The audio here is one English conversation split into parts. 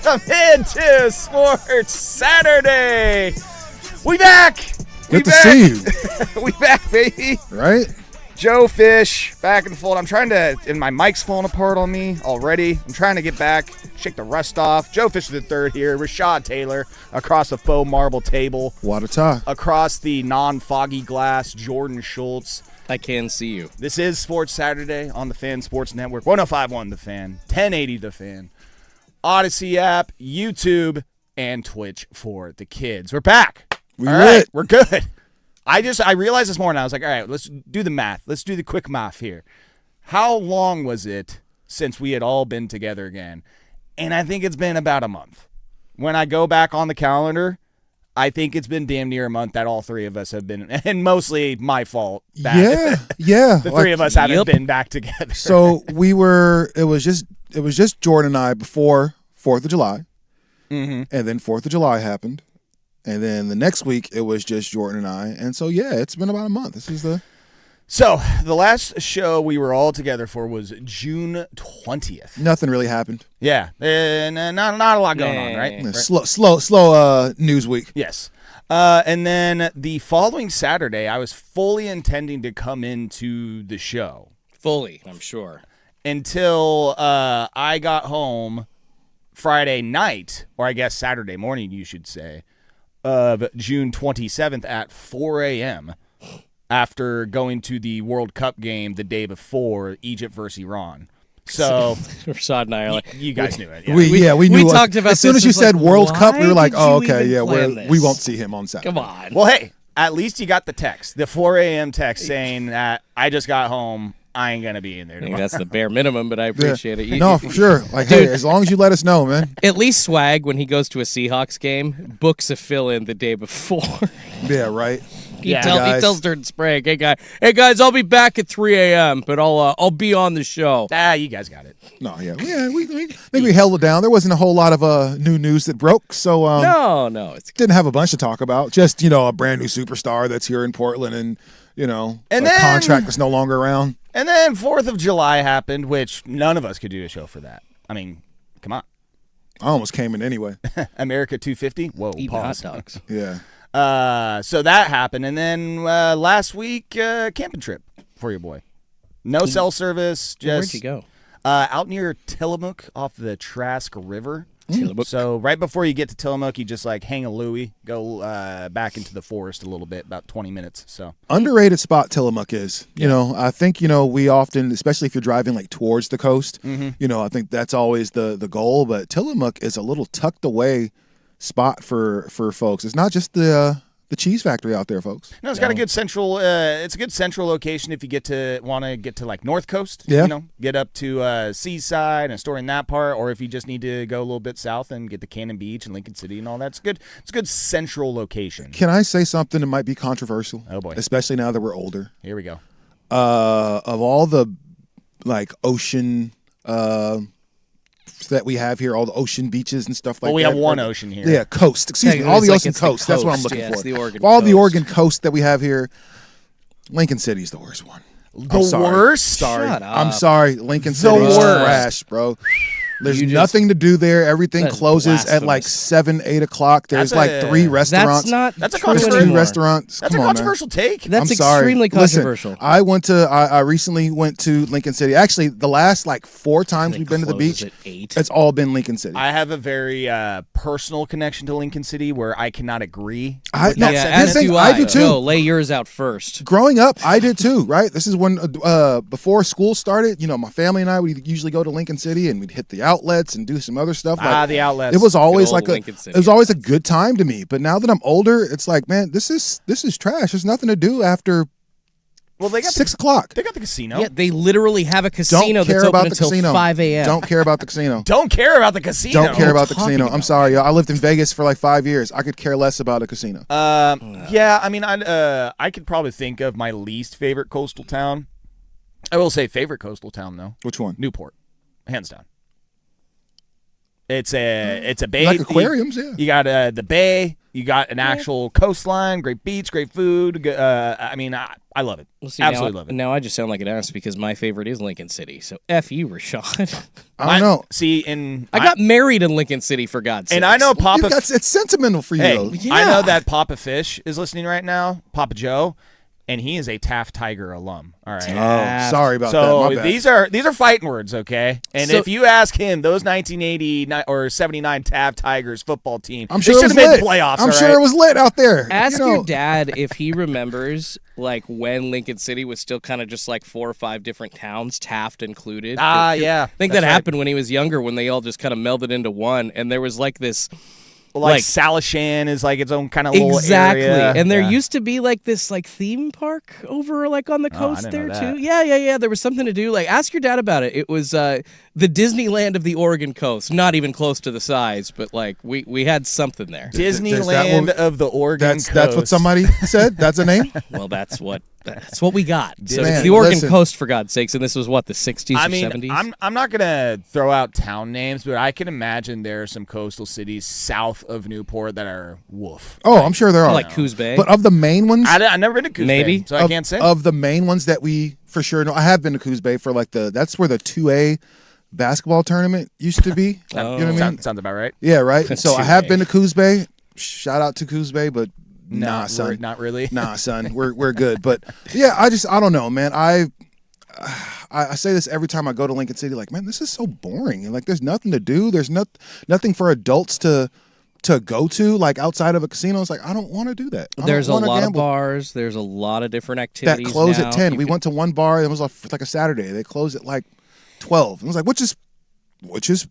Welcome into Sports Saturday. We back. Good to see you. We back, baby. Right? Joe Fish back in the fold. And my mic's falling apart on me already. I'm trying to get back, shake the rust off. Joe Fish the third here. Rashad Taylor across the faux marble table. What a tie. Across the non-foggy glass, Jordan Schultz. I can see you. This is Sports Saturday on the Fan Sports Network. 105.1 The Fan, 1080 The Fan, Odyssey app, YouTube, and Twitch for the kids. We're back. We All lit. right, we're good. I realized this morning, I was like, all right, let's do the math. Let's do the quick math here. How long was it since we had all been together again? And I think it's been about a month. When I go back on the calendar, I think it's been damn near a month that all three of us have been, and mostly my fault. Yeah. The three of us haven't been back together. So it was just Jordan and I before 4th of July. Mm-hmm. And then 4th of July happened. And then the next week it was just Jordan and I. And so, yeah, it's been about a month. So the last show we were all together for was June 20th. Nothing really happened. Yeah. Not a lot going on, right? Yeah, slow news week. Yes. And then the following Saturday, I was fully intending to come into the show. Fully, I'm sure. Until I got home Friday night, or I guess Saturday morning, you should say, of June 27th at 4 a.m. after going to the World Cup game the day before, Egypt versus Iran. So Rashad and I are like, you guys knew it. Yeah. We knew. We talked about as soon this, as you it's said like, World Cup, we were like, why oh, did you okay, even yeah, plan this? we won't see him on Saturday. Come on. Well, hey, at least you got the text, the 4 a.m. text saying that I just got home. I ain't going to be in there I think tomorrow. that's the bare minimum, but I appreciate it. No, for sure. Like, hey, as long as you let us know, man. At least Swag, when he goes to a Seahawks game, books a fill-in the day before. Yeah, right. He Yeah. tells Jordan Sprague, hey guys, I'll be back at 3 a.m., but I'll be on the show. You guys got it. No, yeah, we think we held it down. There wasn't a whole lot of new news that broke, so No, it's didn't have a bunch to talk about. Just a brand new superstar that's here in Portland, and And a then- contract that's no longer around. And then 4th of July happened, which none of us could do a show for that. I mean, come on. I almost came in anyway. America 250? Whoa, eating pause. hot dogs. Yeah, So that happened. And then last week, camping trip for your boy. No cell service. Just Where'd you go? Out near Tillamook off the Trask River. Tillamook. So right before you get to Tillamook, you just hang a Louie, go back into the forest a little bit, about 20 minutes. So underrated spot Tillamook is. I think we often, especially if you're driving towards the coast, I think that's always the goal. But Tillamook is a little tucked away spot for folks. It's not just the cheese factory out there, folks. No, it's got a good central. It's a good central location if you want to get to North Coast. Yeah. Get up to Seaside and a store in that part, or if you just need to go a little bit south and get to Cannon Beach and Lincoln City and all that. It's good. It's a good central location. Can I say something that might be controversial? Oh boy, especially now that we're older. Here we go. Of all the ocean that we have here, all the ocean beaches and stuff like that. Well, we have one ocean here. Yeah, coast. Excuse me, all the ocean coast. That's what I'm looking Yeah, for. it's the Oregon Of all the coast. Oregon coast that we have here, Lincoln City's the worst one. The I'm sorry. worst? Sorry. Shut up. I'm sorry. Lincoln City's worst. trash, bro. There's You just- nothing to do there. Everything That's closes at blasphemous. 7, 8 o'clock. There's That's a- 3 restaurants. That's a true There's controversial- 2 anymore. restaurants. That's Come a on, man. controversial take. That's I'm sorry. extremely Listen, controversial. I recently went to Lincoln City. Actually, the last 4 times They we've been to the close beach, at 8. it's all been Lincoln City. I have a very personal connection to Lincoln City where I cannot agree. I- with no, that Yeah, sentiment. as thing, do I I. do too. Go, lay yours out first. Growing up, I did too, right? This is when, before school started, my family and I would usually go to Lincoln City and we'd hit the outlets and do some other stuff. The outlets. It was always Good old Lincoln City it was always a good time to me. But now that I'm older, it's like, man, this is trash. There's nothing to do after Well, they got 6 o'clock. They got the casino. Yeah, they literally have a Don't casino care that's about open the until casino. 5 a.m. Don't care about the casino. Don't care about the casino. Don't care about the talking casino. I'm about? sorry, y'all. I lived in Vegas for 5 years. I could care less about a casino. Yeah, I mean, I could probably think of my least favorite coastal town. I will say favorite coastal town though. Which one? Newport, hands down. It's a bay. Like aquariums, yeah. You got the bay. You got an actual coastline, great beach, great food. I mean, I love it. Well, see, Absolutely now, love it. Now I just sound like an ass because my favorite is Lincoln City. So F you, Rashad. I don't know. See, and I got married in Lincoln City, for God's sake. and I know Papa. It's sentimental for you. Hey, though. I know Yeah. that Papa Fish is listening right now, Papa Joe, and he is a Taft Tiger alum. All right. Oh, sorry about that. So My bad. these are fighting words, okay? And So- if you ask him, those 1980 or 79 Taft Tigers football team, I'm sure they it should was have made lit. playoffs. I'm all sure right? it was lit out there. Ask You know, your dad if he remembers, like, when Lincoln City was still kind of just like 4 or 5 different towns, Taft included. Ah, 'Cause yeah. I think That's that right. happened when he was younger, when they all just kind of melded into one, and there was like this. Like like- Salishan is like its own kind of little Exactly, area. and there Yeah. used to be like this like theme park over like on the Oh, I coast didn't there know that. too. Yeah. There was something to do. Like, ask your dad about it. It was the Disneyland of the Oregon coast. Not even close to the size, but like we had something there. Disneyland of the Oregon that's what coast. somebody said. That's a name. Well, that's what we got. So Man, it's the Oregon listen. coast, for God's sakes, and this was what, the 60s I or mean, 70s. I'm not gonna throw out town names, but I can imagine there are some coastal cities south of Newport that are woof. Oh, I'm sure there are. like Coos Bay. But of the main ones, I've never been to Coos Maybe. Bay, so I of, can't say. of the main ones that we for sure know. I have been to Coos Bay for like that's where the 2A basketball tournament used to be. You know what I mean? Sounds about right. Yeah, right. And so I have 2A. been to Coos Bay. Shout out to Coos Bay, but nah, Not son. not really. Nah, son, we're good. But yeah, I don't know, man. I say this every time I go to Lincoln City. Like, man, this is so boring. And like, there's nothing to do. There's nothing for adults to go to, like outside of a casino. It's like, I don't want to do that. There's a don't wanna lot gamble. of bars. There's a lot of different that activities close now. at 10. You We can- went to one bar. It was like a Saturday. They closed at like 12. It was like, which is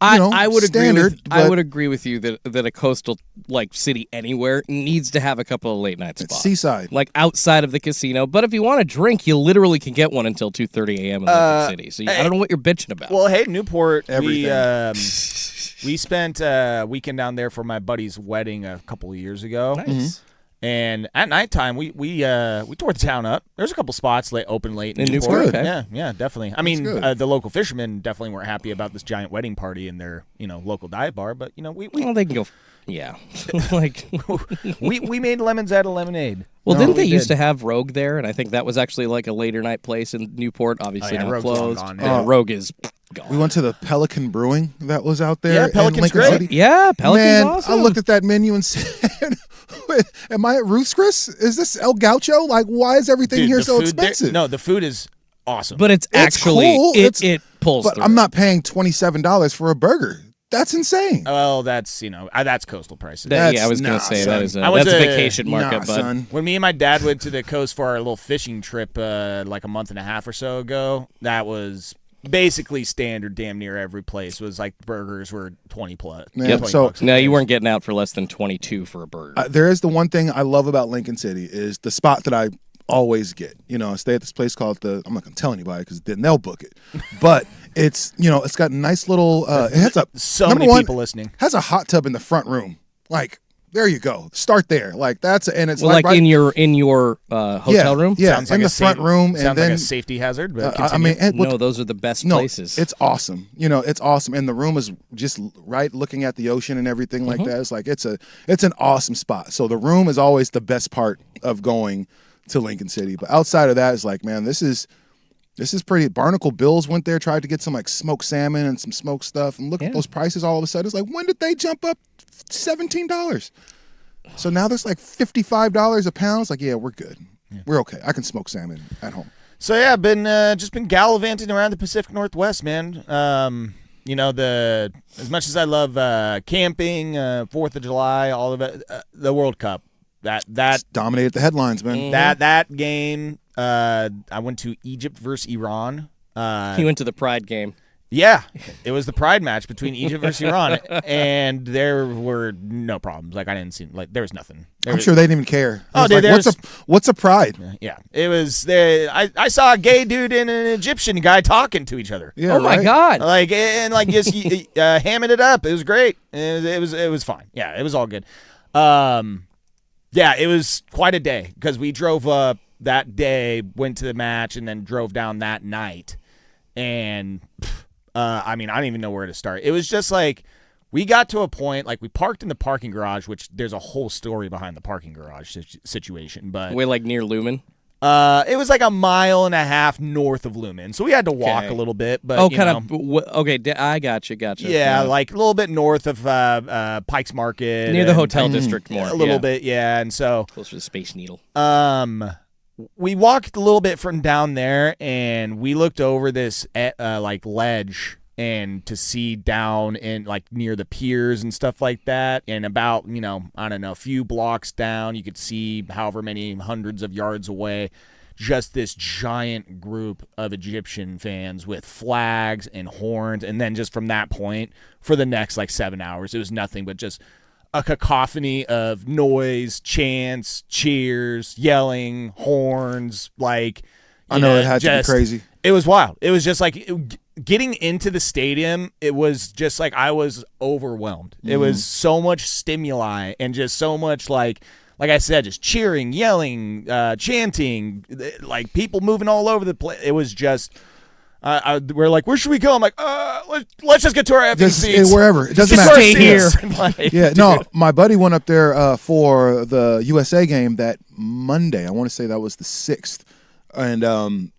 I would standard. agree. I but would agree with you that a coastal like city anywhere needs to have a couple of late night it's spots, seaside. like outside of the casino. But if you want to drink, you literally can get one until 2:30 a.m. in Lincoln City. So I don't know what you're bitching about. Well, hey, Newport. Everything. We spent a weekend down there for my buddy's wedding a couple of years ago. nice. And at nighttime, we tore the town up. There's a couple spots open late in In Newport. Newport, okay. Yeah, definitely. I mean, good. the local fishermen definitely weren't happy about this giant wedding party in their local dive bar. But Well, they can go. Yeah, like. we made lemons out of lemonade. Well, No, didn't they we used did. to have Rogue there? And I think that was actually like a later night place in Newport. Obviously, Oh, yeah, now Rogue's long closed. gone Yeah, now. Rogue is gone. We went to the Pelican Brewing that was out there. Yeah, in Pelican's Lincoln great. City. Yeah, Pelican's Man, awesome. I looked at that menu and said, "Am I at Ruth's, Chris? Is this El Gaucho? Like, why is everything Dude, here the so food there- expensive?" no, the food is awesome. But it's It's actually cool. it pulls But through. I'm not paying $27 for a burger. That's insane. well, that's that's coastal prices. That- yeah, I That's- was gonna nah, say son. that is I went that's a to- vacation market, nah, but son. When me and my dad went to the coast for our little fishing trip like a month and a half or so ago, that was basically standard. Damn near every place was like burgers were 20 plus. Yeah, 20 so- bucks a no, you piece. weren't getting out for less than 22 for a burger. There is the one thing I love about Lincoln City is the spot that I always get. I stay at this place called I'm not gonna tell anybody because then they'll book it. But it's it's got a nice little. It has a So number many one, people listening. has a hot tub in the front room. Like, there you go. Start there. Like that's and it's well, like right, in your hotel room. Yeah, Sounds in like the a front safe- room, Sounds and then like a safety hazard. But I continue. mean, and No, those are the best no, places. it's awesome. It's awesome, and the room is just right, looking at the ocean and everything like that. It's like it's an awesome spot. So the room is always the best part of going to Lincoln City. But outside of that, it's like, man, this is pretty. Barnacle Bills went there, tried to get some like smoked salmon and some smoked stuff, and look Yeah. at those prices. All of a sudden, it's like, when did they jump up $17? So now there's like $55 a pound. It's like, yeah, we're good. We're okay. I can smoke salmon at home. So yeah, I've been just been gallivanting around the Pacific Northwest, man. As much as I love camping, 4th of July, all of it, the World Cup, that Dominated the headlines, man. that game. I went to Egypt versus Iran. He went to the Pride game. Yeah, it was the pride match between Egypt versus Iran, and there were no problems. Like I didn't see there was nothing. I'm sure they didn't even care. Oh, It was dude, like, what's a pride? Yeah, it was there. I saw a gay dude and an Egyptian guy talking to each other. Yeah, Oh my right? God! Like and like just hamming it up. It was great. It was fine. Yeah, it was all good. Yeah, it was quite a day because we drove up that day, went to the match, and then drove down that night. And I mean, I don't even know where to start. It was just like We got to a point, like we parked in the parking garage, which there's a whole story behind the parking garage situation, but Way like near Lumen. it was like a mile and a half north of Lumen, so we had to walk Okay. a little bit. But Oh, you kind know, of. Okay, I gotcha. yeah, like a little bit north of Pikes Market, near the and hotel district more. a little yeah. bit, yeah. And so Closer to Space Needle. we walked a little bit from down there, and we looked over this like ledge, and to see down in like near the piers and stuff like that, and about I don't know, a few blocks down, you could see however many hundreds of yards away, just this giant group of Egyptian fans with flags and horns, and then just from that point for the next like 7 hours, it was nothing but just a cacophony of noise, chants, cheers, yelling, horns, like I know it had to be crazy. It was wild. It was just like getting into the stadium. It was just like I was overwhelmed. It was so much stimuli and just so much like I said, just cheering, yelling, chanting, like people moving all over the place. It was just. We're like, where should we go? I'm like, let's just get to our effing Just seats. wherever. It doesn't Just matter. stay here. Like, Yeah, no, my buddy went up there for the USA game that Monday. I want to say that was the 6th. And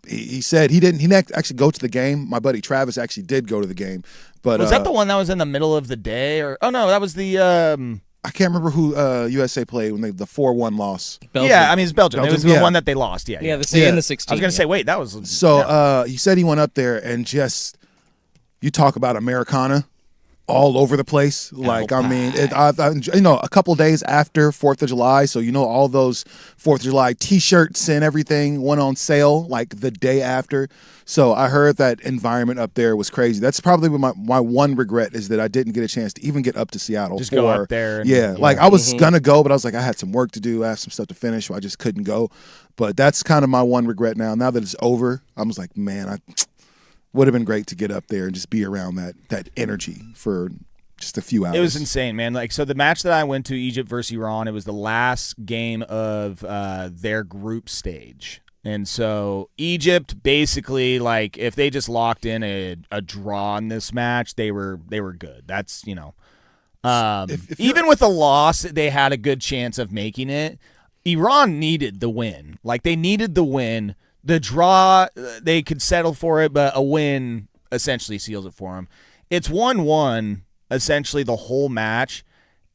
he said he didn't actually go to the game. My buddy Travis actually did go to the game. But was that the one that was in the middle of the day? Or oh no, that was the I can't remember who USA played when the 4-1 loss. Belgium. yeah. I mean, it's Belgium. It was Belgium, the yeah. one that they lost. Yeah, Yeah, yeah. the Yeah. in the 16. I was gonna say, wait, that was So he said he went up there and just you talk about Americana all over the place. Like I mean, a couple days after 4th of July, so all those 4th of July T-shirts and everything went on sale like the day after. So I heard that environment up there was crazy. That's probably my one regret is that I didn't get a chance to even get up to Seattle. Just go up there and- like I was gonna go, but I was like I had some work to do. I have some stuff to finish, so I just couldn't go. But that's kind of my one regret now. Now that it's over, I was like, man, I would have been great to get up there and just be around that energy for just a few hours. It was insane, man. Like, so the match that I went to, Egypt versus Iran, it was the last game of their group stage. And so Egypt basically, like, if they just locked in a draw in this match, they were good. That's, if even with a loss, they had a good chance of making it. Iran needed the win. Like, they needed the win. The draw, they could settle for it, but a win essentially seals it for them. It's 1-1, essentially the whole match,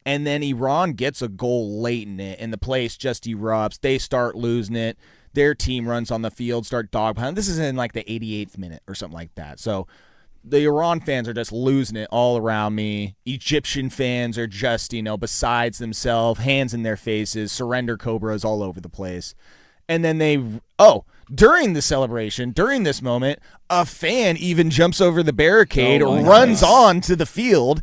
and then Iran gets a goal late in it, and the place just erupts. They start losing it. Their team runs on the field, start dogpiling. This is in like the 88th minute or something like that. So the Iran fans are just losing it all around me. Egyptian fans are just, besides themselves, hands in their faces, surrender cobras all over the place. And then during the celebration, during this moment, a fan even jumps over the barricade, runs on to the field,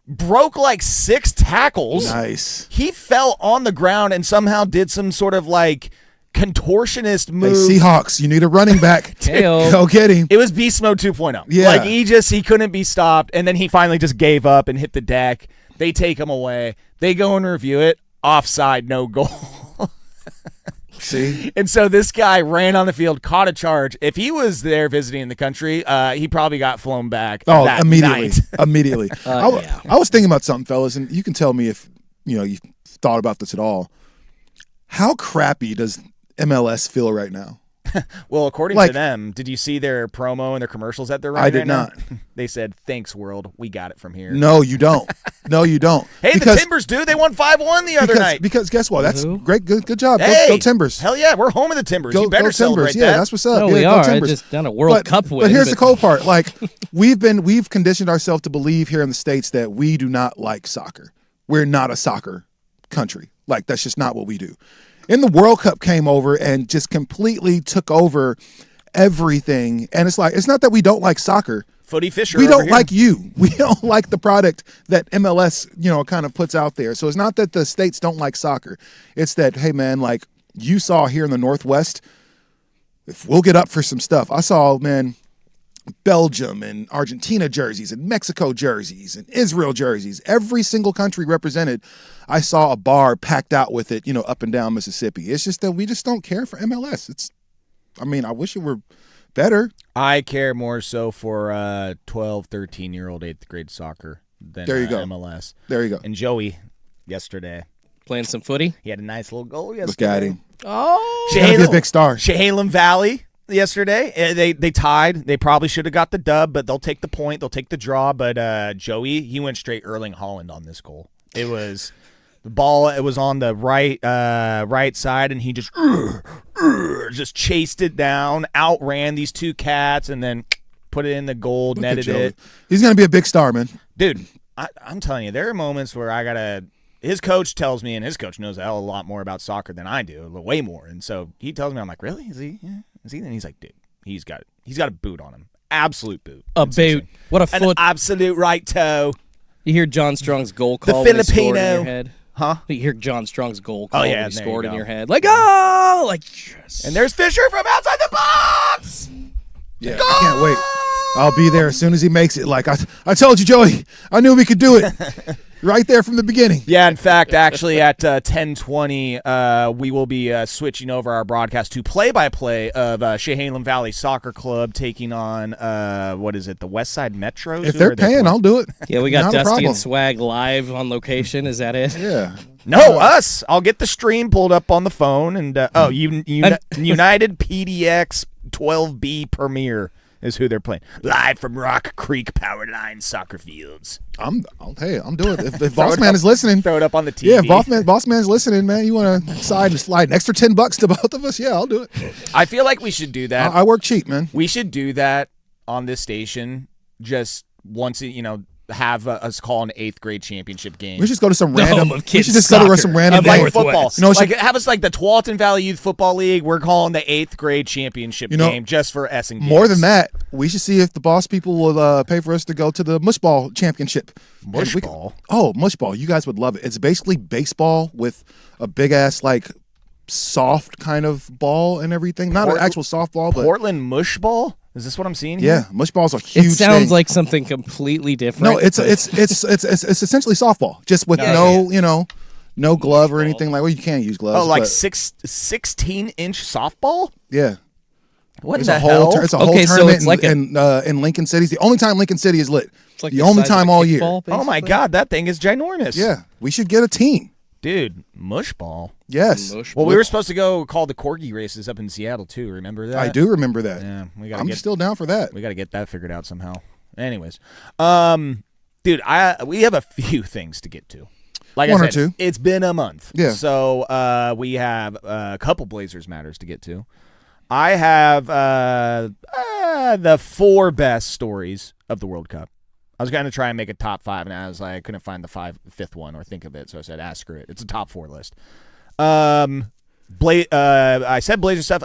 broke like 6 tackles. nice. He fell on the ground and somehow did some sort of like contortionist Hey, move. Seahawks, you need a running back. Heyo. Go get him. It was Beast Mode 2.0. Yeah. Like he couldn't be stopped, and then he finally just gave up and hit the deck. They take him away. They go and review it. Offside, no goal. See? And so this guy ran on the field, caught a charge. If he was there visiting the country, he probably got flown back. Oh, that immediately. night. Immediately. Yeah. I was thinking about something, fellas, and you can tell me if you thought about this at all. How crappy does MLS feel right now? Well, according Like- to them, did you see their promo and their commercials that they're running? I did right now? not. They said, "Thanks, world. We got it from here." No, you don't. No, you don't. Hey, because, the Timbers, dude. They won 5-1 the other night. Because guess what? That's Who? great. Good job. Hey, Go Timbers. Hell yeah, we're home of the Timbers. Go You better Timbers. celebrate Yeah, that. that's what's up. No, yeah, we go are. Timbers. Just done a World Cup win. But here's the cool part. Like we've conditioned ourselves to believe here in the States that we do not like soccer. We're not a soccer country. Like that's just not what we do. And the World Cup came over and just completely took over everything. And it's like it's not that we don't like soccer. Footy Fisher. We over don't here. like you. We don't like the product that MLS, kind of puts out there. So it's not that the states don't like soccer. It's that, hey man, like you saw here in the Northwest, if we'll get up for some stuff. I saw, man, Belgium and Argentina jerseys and Mexico jerseys and Israel jerseys. Every single country represented. I saw a bar packed out with it, up and down Mississippi. It's just that we just don't care for MLS. I wish it were better. I care more so for 12, 13-year-old 8th grade soccer. than There you go. MLS. There you go. And Joey yesterday, Playing some footy. he had a nice little goal Look yesterday. at him. Oh, He's gonna be a big star. Chehalem Valley yesterday. They tied. They probably should have got the dub, but they'll take the point. They'll take the draw. But Joey, he went straight Erling Haaland on this goal. It was the ball. It was on the right side, and he just chased it down, outran these two cats, and then put it in the goal, Look at netted Joey. it. He's gonna be a big star, man. Dude, I'm telling you, there are moments where I gotta. His coach tells me, and his coach knows a hell of a lot more about soccer than I do, way more. And so he tells me, I'm like, really? Is he? Yeah. Is he? And he's like, dude, he's got a boot on him, absolute boot. a It's boot. insane. What a An foot. absolute right toe. You hear John Strong's goal The call when he scored in Filipino. your head. Huh? You hear John Strong's goal call Oh, yeah, when he there scored you in go. your head. Like, oh, like, yes. And there's Fisher from outside the box. Yeah, I can't wait. I'll be there as soon as he makes it. Like I told you, Joey. I knew we could do it. Right there from the beginning. Yeah, in fact, actually at 10:20, we will be switching over our broadcast to play-by-play of Chehalem Valley Soccer Club taking on, what is it, the West Side Metros? If Who they're are they paying, playing? I'll do it. Yeah, we got Not a Dusty problem. and Swag live on location. Is that it? Yeah. No, us. I'll get the stream pulled up on the phone. And United PDX 12B Premier is who they're playing. Live from Rock Creek Powerline Soccer Fields. I'm doing it. If Boss Man is listening, Throw it up on the TV. yeah, if Boss Man's listening, man, you want to slide an extra $10 to both of us? Yeah, I'll do it. I feel like we should do that. I work cheap, man. We should do that on this station just once, have us call an 8th grade championship game. We should just go to some The random. home of We should kids just go to soccer some random. of like Northwest. football. You know, like have us like the Tualatin Valley Youth Football League. We're calling the 8th grade championship You know, game just for S and More than that, we should see if the boss people will pay for us to go to the Mushball Championship. Mush And ball? Oh, Mushball. You guys would love it. It's basically baseball with a big ass like soft kind of ball and everything. Not an actual softball, but Portland Mush Ball? Is this what I'm seeing here? yeah, Mushball's a huge It sounds thing. like something completely different. No, it's essentially softball, just with no glove or anything like. Well, you can't use gloves. Oh, like but 16-inch softball? yeah. What It's the a whole. hell? It's a whole Okay, so tournament it's like in Lincoln City. It's the only time Lincoln City is lit. It's like the only size of time a all year. kickball, Oh my basically. God, that thing is ginormous. Yeah, we should get a team. Dude, Mush Ball. Yes, Mush Well, we were supposed to go call the corgi races up in Seattle too. Remember that? I do remember that. Yeah, we gotta I'm get still down for that. we gotta get that figured out somehow. Anyways, dude, we have a few things to get to. Like One I or said, two. it's been a month. Yeah. So we have a couple Blazers matters to get to. I have the 4 best stories of the World Cup. I was going to try and make a top 5, and I was like, I couldn't find the fifth one or think of it, so I said, screw it. It's a top 4 list. I said Blazer stuff,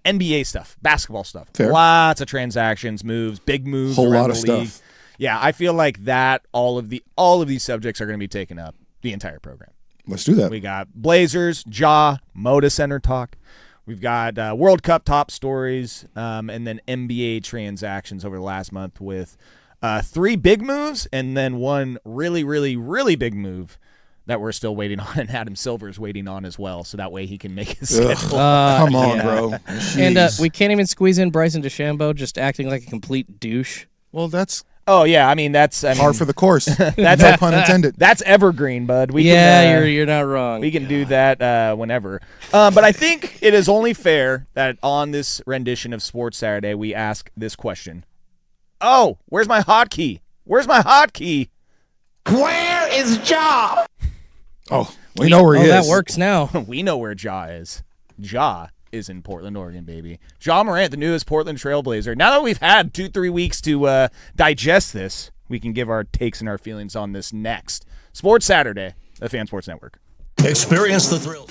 NBA stuff, basketball stuff. Fair. Lots of transactions, moves, big moves. Whole around lot of the league. stuff. Yeah, I feel like that all of these subjects are going to be taken up the entire program. Let's do that. We got Blazers, Moda Center talk. We've got World Cup top stories, and then NBA transactions over the last month with 3 big moves and then one really, really, really big move that we're still waiting on, and Adam Silver's waiting on as well, so that way he can make his Ugh. schedule. Come on, yeah. bro. And Jeez. we can't even squeeze in Bryson DeChambeau just acting like a complete douche. well, that's Oh yeah, I mean that's par for the course. That's no pun intended. That's evergreen, bud. We Yeah, can, you're not wrong. we can do that whenever. But I think it is only fair that on this rendition of Sports Saturday we ask this question. Oh, where's my hotkey? Where's my hotkey? Where is Ja? Oh, we know where he is. that works now. We know where Ja is. Ja is in Portland, Oregon, baby. Ja Morant, the newest Portland Trailblazer. Now that we've had 2-3 weeks to digest this, we can give our takes and our feelings on this next. Sports Saturday, the Fan Sports Network. Experience the thrill.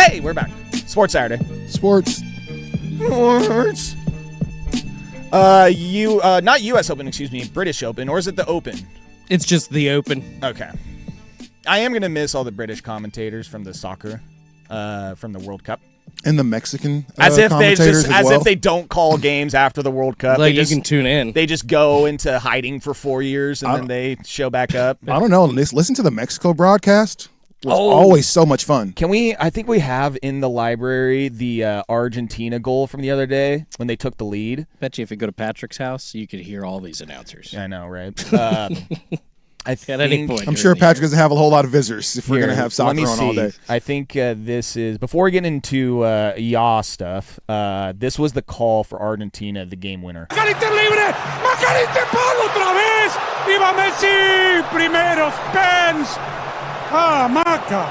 Hey, we're back. Sports Saturday. Sports. Sports. Not U.S. Open, excuse me, British Open, or is it the Open? It's just the Open. Okay. I am going to miss all the British commentators from the soccer, from the World Cup. And the Mexican As if they commentators just, as well. if they don't call games after the World Cup. Like They you just, can tune in. they just go into hiding for 4 years and then they show back up. I don't know. Listen to the Mexico broadcast. It was Oh. always so much fun. I think we have in the library the Argentina goal from the other day when they took the lead. Bet you if you go to Patrick's house, you could hear all these announcers. I know, right? I think, At any point. I'm during sure the Patrick year. doesn't have a whole lot of visitors if we're Here, going to have soccer let me on all see. day. I think this is, before we get into yaw stuff, this was the call for Argentina, the game winner. McAllister libre, McAllister Pablo otra vez, y va Messi, primeros, Pence, Maca,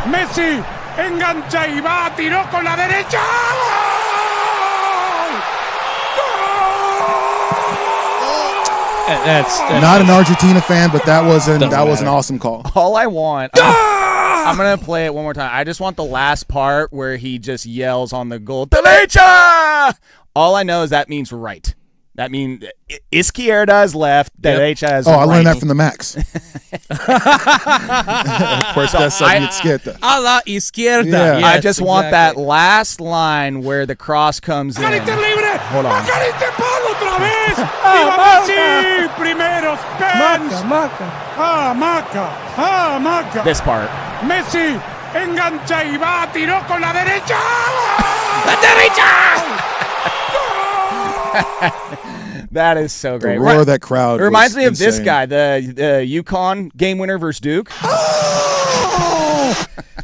Messi, engancha y va, tiró con la derecha, That's Not an Argentina fan, but that was an matter. awesome call. All I want, I'm going to play it one more time. I just want the last part where he just yells on the goal, Derecha! All I know is that means right. That means Izquierda is left, Derecha is Oh, right. I learned that from the Max. Puesta esa izquierda. a la izquierda. Yeah. Yes, I just want that exactly. last line where the cross comes in. McAllister libre, Hold on. McAllister Pablo otra vez, y va Messi, primeros, Pence, Maca, This part. Messi, engancha y va, tiró con la derecha, That is so The great. roar of that crowd. It reminds was me of this insane. guy, the UConn game winner versus Duke.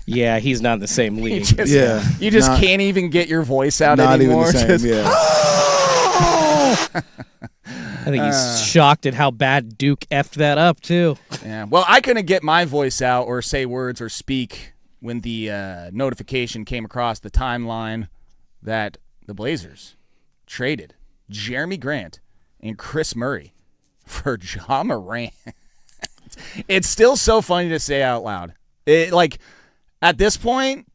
Yeah, he's not in the same league. Yeah. You just Not- can't even get your voice out Not even anymore. the same. Just- Yeah. I think he's shocked at how bad Duke effed that up, too. Yeah. Well, I couldn't get my voice out or say words or speak when the notification came across the timeline that the Blazers traded Jeremy Grant and Chris Murray for Ja Morant. It's still so funny to say out loud. At this point,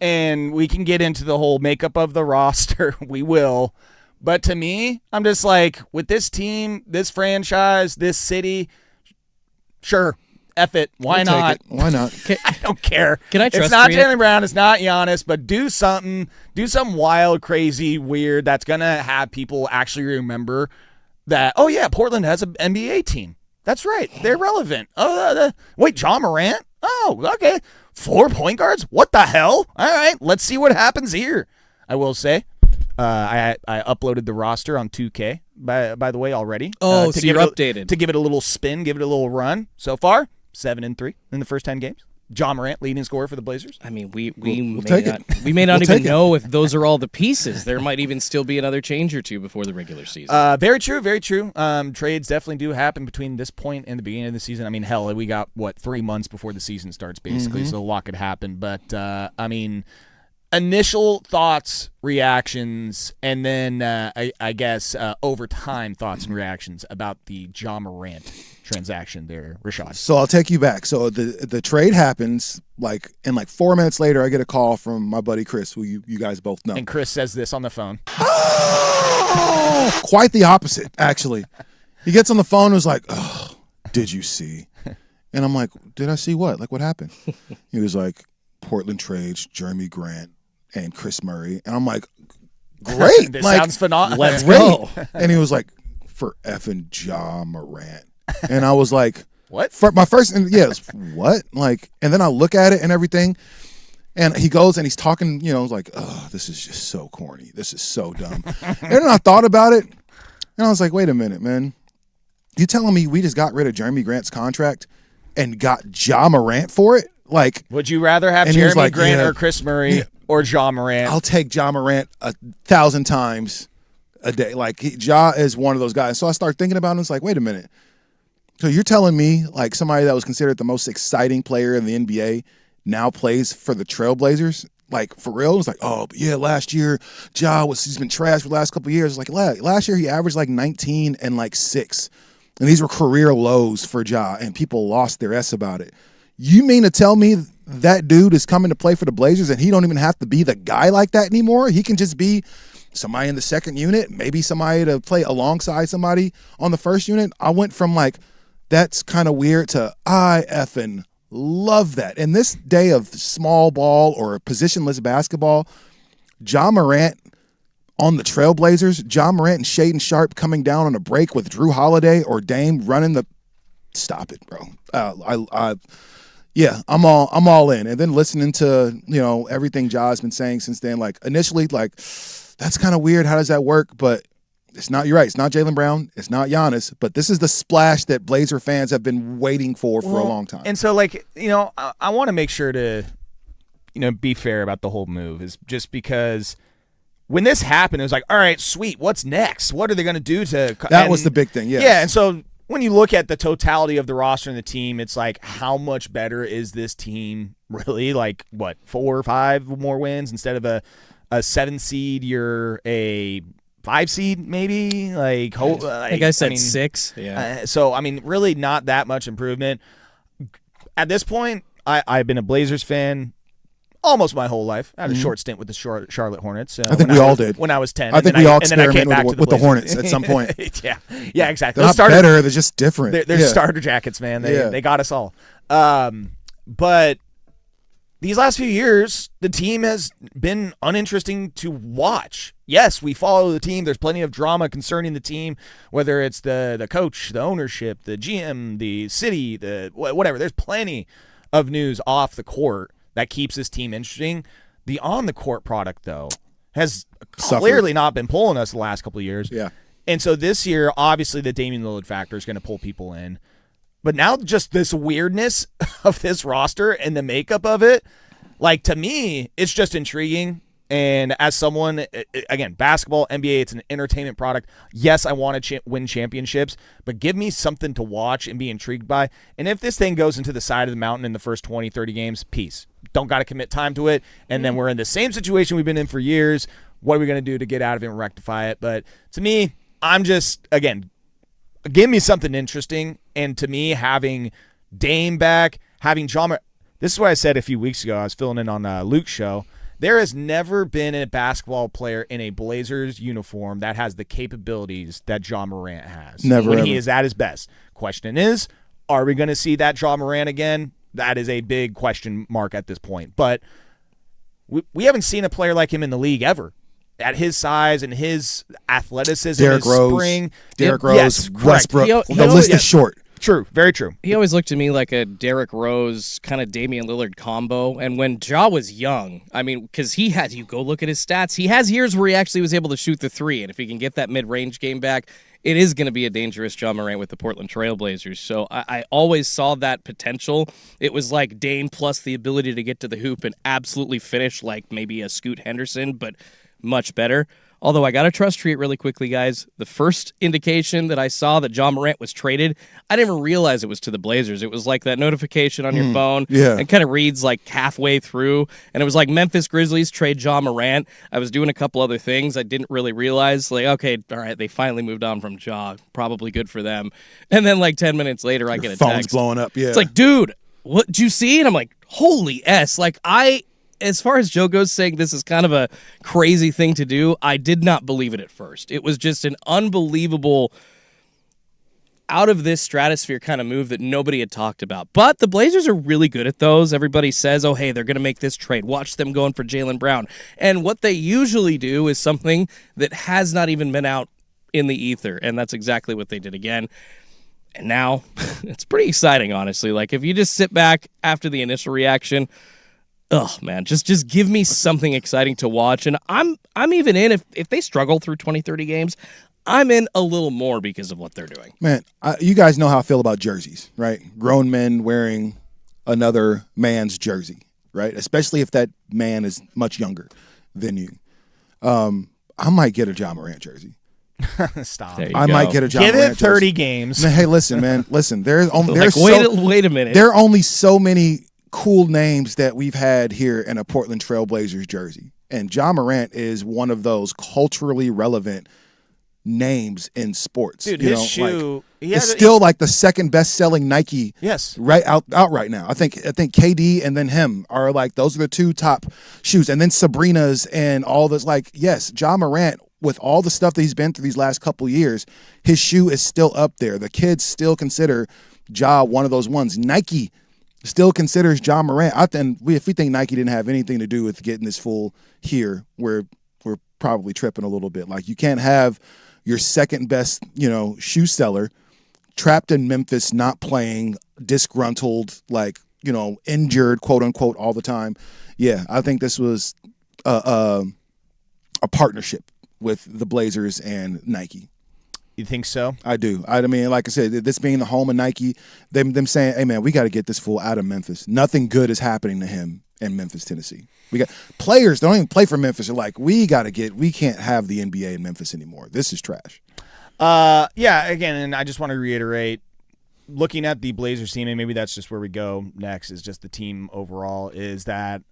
and we can get into the whole makeup of the roster, we will. But to me, I'm just like, with this team, this franchise, this city, sure, F it. Why We'll take not? it. Why not? I don't care. Can I It's trust not Grant? Jaylen Brown. It's not Giannis. But do something wild, crazy, weird that's gonna have people actually remember that. Oh yeah, Portland has an NBA team. That's right. They're relevant. Wait, Ja Morant? Oh, okay. 4 point guards? What the hell? All right, let's see what happens here. I will say, I uploaded the roster on 2K by the way already. Oh, to so give you're it updated. to give it a little spin, give it a little run. So far, 7-3 in the first 10 games. Ja Morant leading scorer for the Blazers. I mean, we We'll may take not, it. we may not We'll even take it. know if those are all the pieces. There might even still be another change or two before the regular season. Very true, very true. Trades definitely do happen between this point and the beginning of the season. I mean, hell, we got 3 months before the season starts, basically, so a lot could happen. But I mean, initial thoughts, reactions, and then I guess over time thoughts and reactions about the Ja Morant transaction there, Rashad. So I'll take you back. So the trade happens and 4 minutes later, I get a call from my buddy Chris, who you guys both know. And Chris says this on the phone. Quite the opposite, actually. He gets on the phone and was like, "Oh, did you see?" And I'm like, "Did I see what? Like, what happened?" He was like, "Portland trades Jeremy Grant and Chris Murray," and I'm like, "Great, This like, sounds phenomenal. Let's great." go. And he was like, "For effing Ja Morant," and I was like, What? My first, what? Like, and then I look at it and everything. And he goes and he's talking, like, "Oh, this is just so corny. This is so dumb." And then I thought about it, and I was like, "Wait a minute, man. You telling me we just got rid of Jeremy Grant's contract and got Ja Morant for it? Like, Would you rather have And he was Jeremy like, Grant yeah. or Chris Murray or Ja Morant? I'll take Ja Morant 1,000 times a day. Like, Ja is one of those guys." So I start thinking about it, and it's like, wait a minute. So you're telling me, like, somebody that was considered the most exciting player in the NBA now plays for the Trailblazers? Like, for real? It's like, "Oh, but yeah, last year, he's been trashed for the last couple of years." Like, last year he averaged like 19 and like 6. And these were career lows for Ja, and people lost their S about it. You mean to tell me that dude is coming to play for the Blazers and he don't even have to be the guy like that anymore? He can just be somebody in the second unit, maybe somebody to play alongside somebody on the first unit. I went from like, that's kind of weird to I effing love that. In this day of small ball or positionless basketball, Ja Morant on the Trailblazers, Ja Morant and Shaedon Sharpe coming down on a break with Drew Holiday or Dame running the – stop it, bro. Yeah, I'm all in. And then listening to, everything Ja's been saying since then, like initially, like that's kind of weird. How does that work? But it's not, you're right. It's not Jaylen Brown. It's not Giannis. But this is the splash that Blazer fans have been waiting for a long time. And so, like, I want to make sure to, be fair about the whole move is just because when this happened, it was like, all right, sweet. What's next? What are they going to do to – That was the big thing, yes. Yeah, and so – when you look at the totality of the roster and the team, it's like, how much better is this team really? Like, what, 4 or 5 more wins instead of a 7 seed? You're a 5 seed, maybe. I think I said 6. Yeah. So really not that much improvement. At this point, I've been a Blazers fan almost my whole life. I had a short stint with the Charlotte Hornets. I think we all did. When I was 10. I think we all experimented with the Hornets at some point. Yeah, exactly. They're not better. They're just different. They're starter jackets, man. They got us all. But these last few years, the team has been uninteresting to watch. Yes, we follow the team. There's plenty of drama concerning the team, whether it's the coach, the ownership, the GM, the city, the whatever. There's plenty of news off the court that keeps this team interesting. The on-the-court product, though, has clearly not been pulling us the last couple of years. Yeah. And so this year, obviously, the Damian Lillard factor is going to pull people in. But now just this weirdness of this roster and the makeup of it, like, to me, it's just intriguing. And as someone, again, basketball, NBA, it's an entertainment product. Yes, I want to win championships, but give me something to watch and be intrigued by. And if this thing goes into the side of the mountain in the first 20, 30 games, peace. Don't got to commit time to it. And then we're in the same situation we've been in for years. What are we going to do to get out of it and rectify it? But to me, I'm just, again, give me something interesting. And to me, having Dame back, having Ja Morant, this is what I said a few weeks ago. I was filling in on Luke's show. There has never been a basketball player in a Blazers uniform that has the capabilities that Ja Morant has. Never, when ever. he is at his best. Question is, are we going to see that Ja Morant again? That is a big question mark at this point. But we haven't seen a player like him in the league ever. At his size and his athleticism, Derrick his Rose, spring. Derrick Rose, Yes, correct. Westbrook. He The list is short. True, very true. He always looked to me like a Derrick Rose kind of Damian Lillard combo. And when Ja was young, because you go look at his stats, he has years where he actually was able to shoot the 3. And if he can get that mid-range game back, it is going to be a dangerous Ja Morant with the Portland Trailblazers. So I always saw that potential. It was like Dame plus the ability to get to the hoop and absolutely finish like maybe a Scoot Henderson, but much better. Although I got to trust treat really quickly, guys. The first indication that I saw that Ja Morant was traded, I didn't even realize it was to the Blazers. It was like that notification on your phone. Yeah. And kind of reads like halfway through. And it was like Memphis Grizzlies trade Ja Morant. I was doing a couple other things I didn't really realize. Like, okay, all right, they finally moved on from Ja. Probably good for them. And then like 10 minutes later, I get a Phone's text. blowing up, yeah. It's like, dude, what did you see? And I'm like, holy S. Like, as far as Joe goes saying this is kind of a crazy thing to do, I did not believe it at first. It was just an unbelievable out of this stratosphere kind of move that nobody had talked about. But the Blazers are really good at those. Everybody says, oh, hey, they're going to make this trade. Watch them going for Jaylen Brown. And what they usually do is something that has not even been out in the ether. And that's exactly what they did again. And now it's pretty exciting, honestly. Like, if you just sit back after the initial reaction, oh man, just give me something exciting to watch. And I'm even in if they struggle through 20, 30 games, I'm in a little more because of what they're doing. Man, you guys know how I feel about jerseys, right? Grown men wearing another man's jersey, right? Especially if that man is much younger than you. I might get a Ja Morant jersey. Stop. I might get a Ja Give Morant it 30 jersey. games. Man, hey, listen, man. Listen, there's Wait a minute. There are only so many cool names that we've had here in a Portland Trailblazers jersey. And Ja Morant is one of those culturally relevant names in sports. Dude, you his know, shoe. like, he it's had- still like the second best selling Nike. Yes. Right out right now. I think KD and then him are like those are the two top shoes, and then Sabrina's and all this. Like, yes, Ja Morant, with all the stuff that he's been through these last couple years, his shoe is still up there. The kids still consider Ja one of those ones. Nike still considers Ja Morant. If we think Nike didn't have anything to do with getting this fool here, we're probably tripping a little bit. Like, you can't have your second best, shoe seller trapped in Memphis, not playing, disgruntled, like, injured, quote unquote, all the time. Yeah, I think this was a partnership with the Blazers and Nike. You think so? I do. I mean, like I said, this being the home of Nike, them saying, hey, man, we got to get this fool out of Memphis. Nothing good is happening to him in Memphis, Tennessee. We got players that don't even play for Memphis are like, we can't have the NBA in Memphis anymore. This is trash. Yeah, again, and I just want to reiterate, looking at the Blazers team, and maybe that's just where we go next, is just the team overall, is that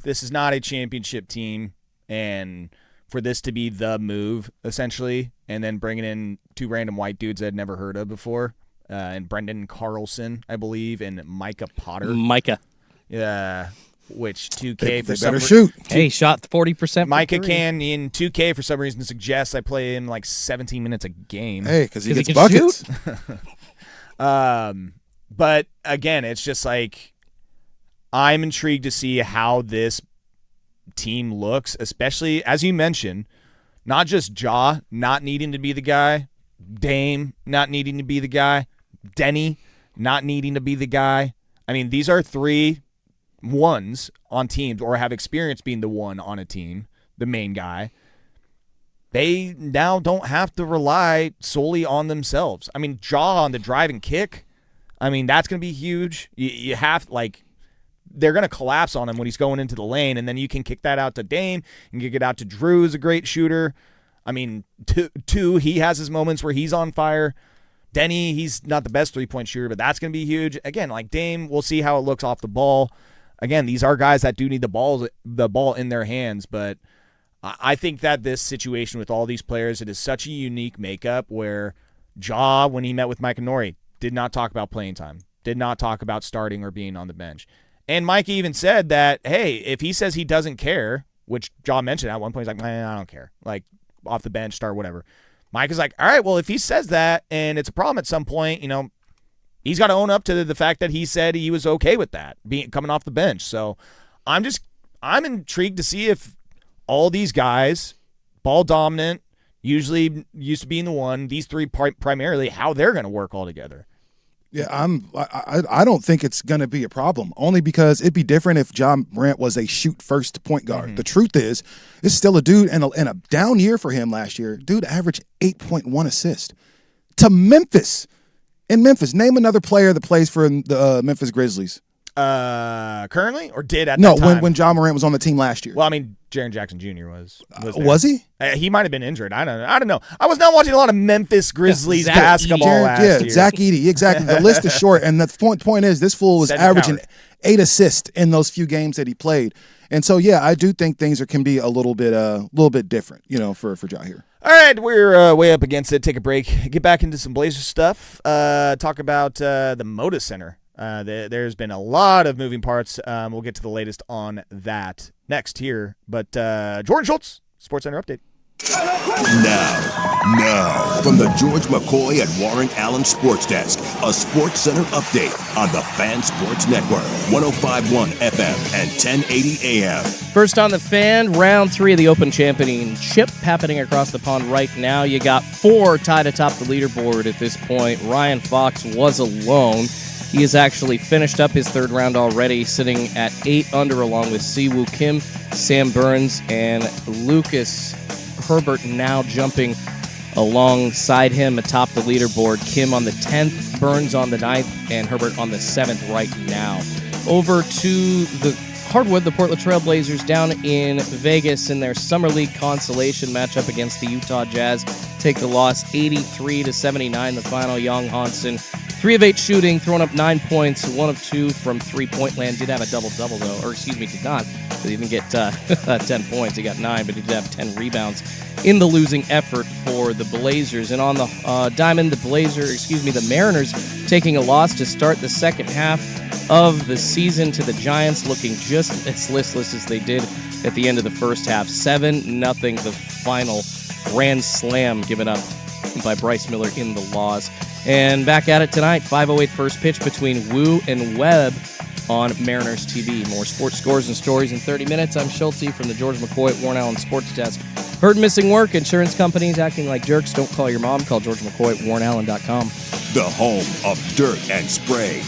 this is not a championship team, and for this to be the move, essentially, and then bringing in two random white dudes I'd never heard of before, and Brendan Carlson, I believe, and Micah Potter. Micah. Yeah, which 2K They for better some shoot. Hey, shot 40%. Micah from three. can in 2K for some reason suggests I play him like 17 minutes a game. Hey, because he 'Cause he gets can buckets. But again, it's just like I'm intrigued to see how this team looks, especially as you mentioned, not just Ja not needing to be the guy, Dame not needing to be the guy, Denny not needing to be the guy. I mean, these are 3 ones on teams or have experience being the one on a team, the main guy. They now don't have to rely solely on themselves. I mean, Ja on the drive and kick, I mean, that's going to be huge. You have, like, they're going to collapse on him when he's going into the lane, and then you can kick that out to Dame and kick it out to Drew, who's a great shooter. I mean, two, he has his moments where he's on fire. Denny, he's not the best three-point shooter, but that's going to be huge. Again, like Dame, we'll see how it looks off the ball. Again, these are guys that do need the ball in their hands, but I think that this situation with all these players, it is such a unique makeup where Ja, when he met with Mike Nori, did not talk about playing time, did not talk about starting or being on the bench. And Mike even said that, hey, if he says he doesn't care, which Ja mentioned at one point, he's like, man, I don't care. Like, off the bench, start, whatever. Mike is like, all right, well, if he says that and it's a problem at some point, he's got to own up to the fact that he said he was okay with that, coming off the bench. So I'm intrigued to see if all these guys, ball dominant, usually used to being the one, these 3 primarily, how they're going to work all together. Yeah, I don't think it's going to be a problem, only because it'd be different if Ja Morant was a shoot-first point guard. Mm-hmm. The truth is, it's still a dude, and a down year for him last year. Dude averaged 8.1 assists to Memphis. In Memphis, name another player that plays for the Memphis Grizzlies. Currently, or did at No, that time? when Ja Morant was on the team last year. Well, I mean, Jaren Jackson Jr. was there. Was he? He might have been injured. I don't know. I was not watching a lot of Memphis Grizzlies Zach basketball Edey. last year. Zach Edey, exactly. The list is short, and the point is, this fool was Cedric averaging Howard. 8 assists in those few games that he played, and so yeah, I do think things can be a little bit different, for Ja here. All right, we're way up against it. Take a break. Get back into some Blazers stuff. Talk about the Moda Center. There's been a lot of moving parts. We'll get to the latest on that next here. But Jordan Schultz, Sports Center update. Now, from the George McCoy and Warren Allen Sports Desk, a Sports Center update on the Fan Sports Network, 105.1 FM and 1080 AM. First on the Fan, round 3 of the Open Championship happening across the pond right now. You got 4 tied atop the leaderboard at this point. Ryan Fox was alone. He has actually finished up his 3rd round already, sitting at 8 under along with Siwoo Kim, Sam Burns, and Lucas Herbert now jumping alongside him atop the leaderboard. Kim on the 10th, Burns on the 9th, and Herbert on the 7th right now. Over to the hardwood, the Portland Trail Blazers down in Vegas in their Summer League consolation matchup against the Utah Jazz. Take the loss 83-79, the final. Young Hansen 3 of 8 shooting, throwing up 9 points, 1 of 2 from three-point land. Did have a double-double, though. Or, excuse me, did not. He didn't get 10 points. He got 9, but he did have 10 rebounds in the losing effort for the Blazers. And on the diamond, the Mariners taking a loss to start the second half of the season to the Giants, looking just as listless as they did at the end of the first half. 7-0, the final grand slam given up by Bryce Miller in the loss. And back at it tonight, 5:08 first pitch between Wu and Webb on Mariners TV. More sports scores and stories in 30 minutes. I'm Schulte from the George McCoy at Warren Allen Sports Desk. Heard missing work, insurance companies acting like jerks. Don't call your mom. Call George McCoy at warrenallen.com. The home of dirt and spray.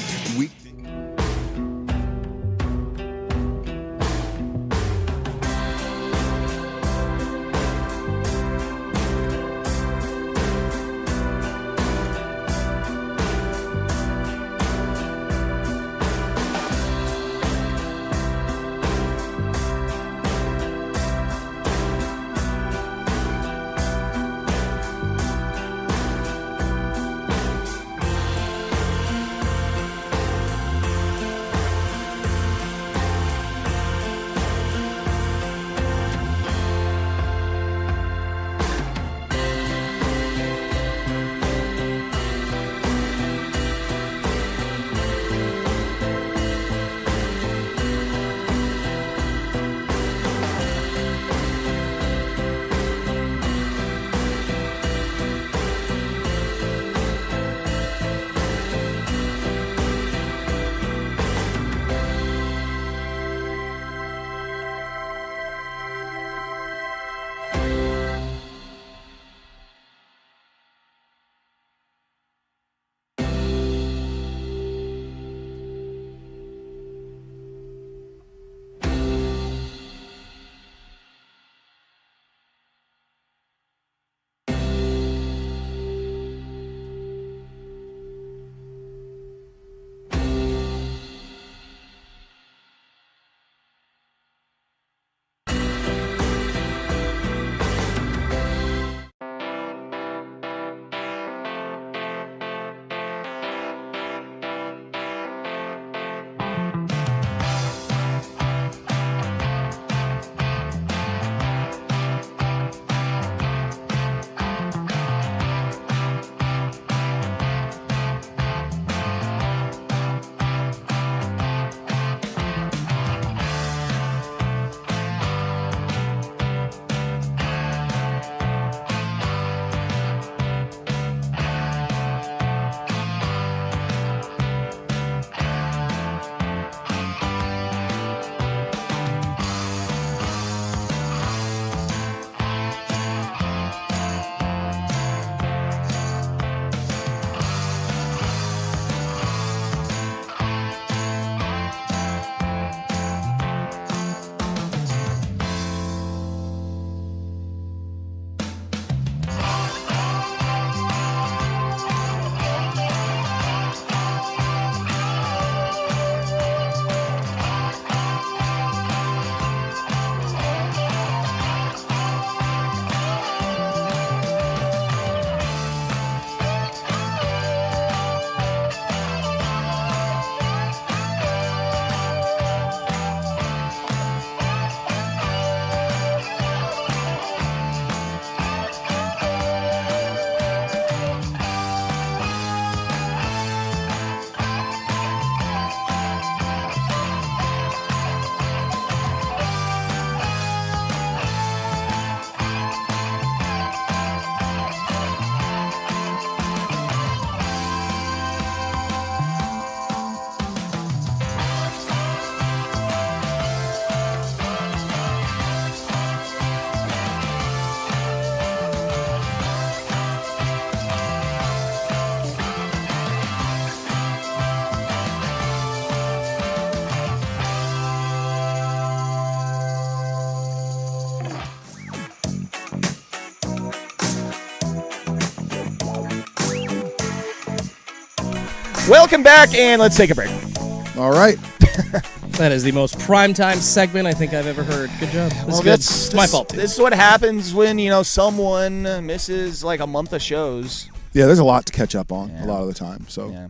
Welcome back, and let's take a break. All right. That is the most primetime segment I think I've ever heard. Good job. It's my fault, too. This is what happens when, someone misses like a month of shows. Yeah, there's a lot to catch up on a lot of the time. So Yeah.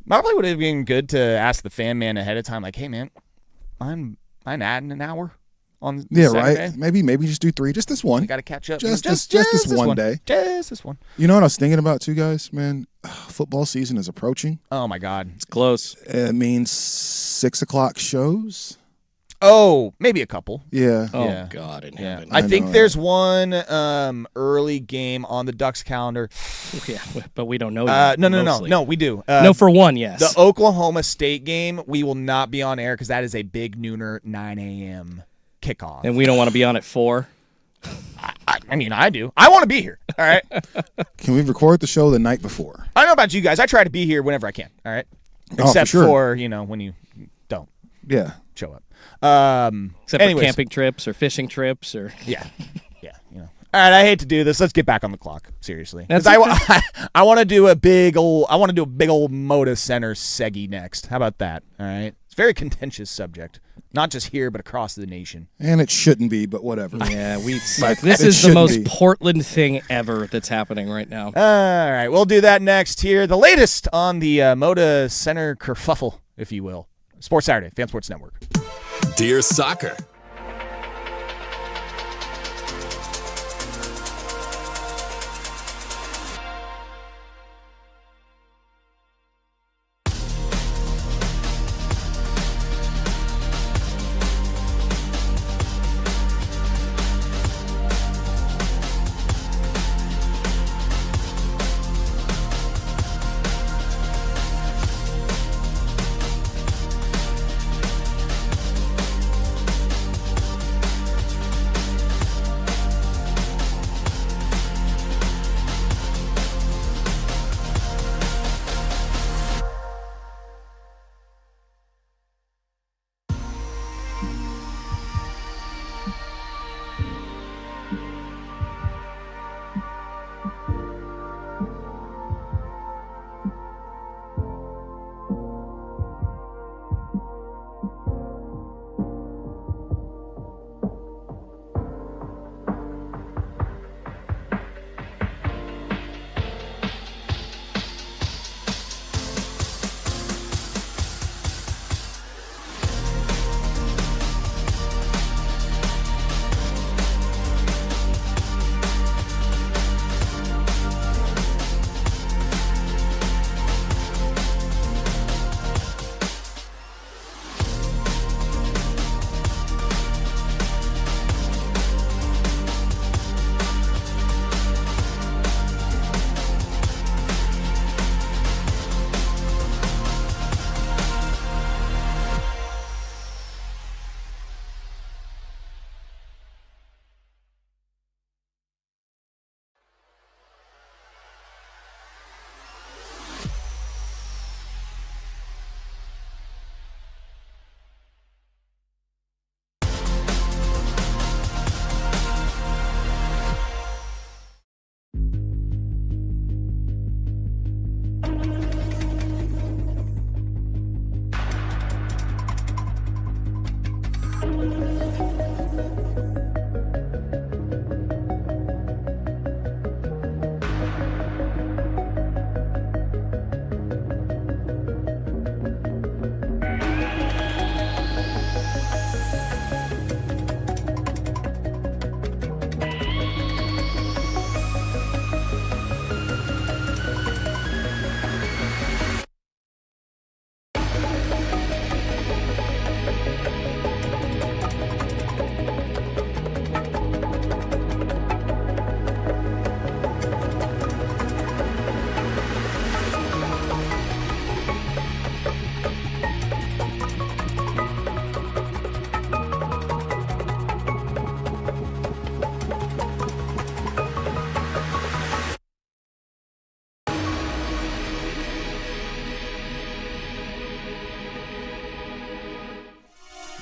Probably would have been good to ask the fan man ahead of time, like, hey, man, I'm adding an hour on Saturday. Right. Maybe just do 3, just this one. We got to catch up. Just this one day. Just this one. You know what I was thinking about too, guys? Man, football season is approaching. Oh, my God. It's close. It means 6 o'clock shows. Oh, maybe a couple. Yeah. Oh, Yeah. God in Yeah. heaven. I think know. there's one early game on the Ducks calendar. Yeah, but we don't know yet, No, mostly. we do. No, for one, yes. The Oklahoma State game, we will not be on air because that is a big nooner 9 a.m. kickoff. And we don't want to be on at 4. I mean, I do. I want to be here. All right. Can we record the show the night before? I don't know about you guys. I try to be here whenever I can. All right. Oh, Except for sure. for, when you don't Yeah. show up. Except anyways, for camping trips or fishing trips or. Yeah. All right, I hate to do this. Let's get back on the clock. Seriously, because That's I want to do a big old Moda Center seggy next. How about that? All right, it's a very contentious subject, not just here but across the nation. And it shouldn't be, but whatever. Yeah, we suck. Like, This it is the shouldn't most be. Portland thing ever that's happening right now. All right, we'll do that next here. The latest on the Moda Center kerfuffle, if you will. Sports Saturday, Fan Sports Network. Dear Soccer.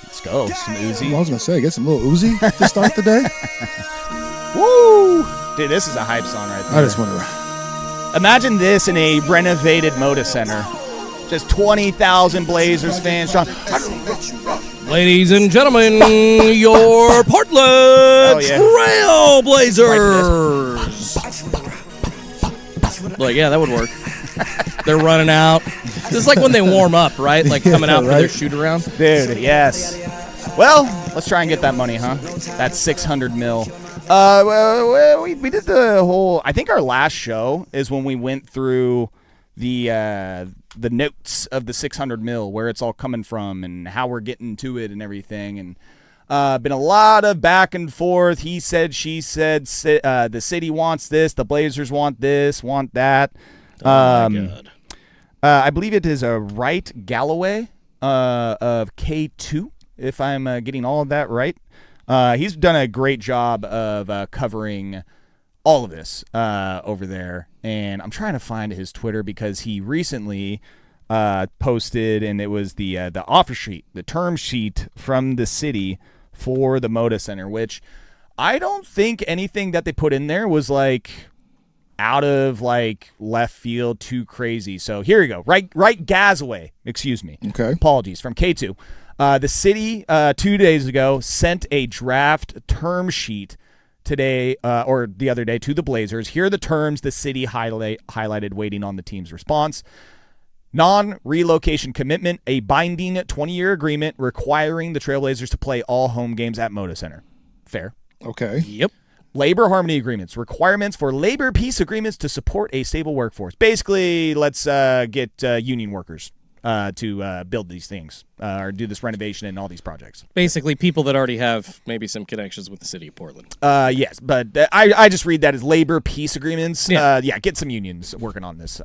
Let's go. Some I Uzi. was gonna say, get some little Uzi to start the day. Woo! Dude, this is a hype song right there. I just want to. Imagine this in a renovated Moda Center. Just 20,000 Blazers fans. Ladies and gentlemen, your Portland yeah. Trailblazers. Like, yeah, that would work. They're running out. This is like when they warm up, right? Like coming out for their shoot around. Dude, yes. Well, let's try and get that money, huh? That's 600 mil. We did the whole. I think our last show is when we went through the notes of the 600 mil, where it's all coming from and how we're getting to it and everything. And been a lot of back and forth. He said, she said. The city wants this. The Blazers want this. Want that. Oh my God. I believe it is a Wright Galloway of K2, if I'm getting all of that right. He's done a great job of covering all of this over there. And I'm trying to find his Twitter because he recently posted, and it was the offer sheet, the term sheet from the city for the Moda Center, which I don't think anything that they put in there was like out of like left field too crazy. So here you go. Right Gazaway, excuse me. Okay. Apologies, from K2. The city 2 days ago sent a draft term sheet today or the other day to the Blazers. Here are the terms the city highlighted, waiting on the team's response. Non-relocation commitment, a binding 20-year agreement requiring the Trailblazers to play all home games at Moda Center. Fair. Okay. Yep. Labor harmony agreements, requirements for labor peace agreements to support a stable workforce. Basically, let's get union workers to build these things or do this renovation and all these projects. Basically, people that already have maybe some connections with the city of Portland. Yes, but I just read that as labor peace agreements. Yeah. Get some unions working on this.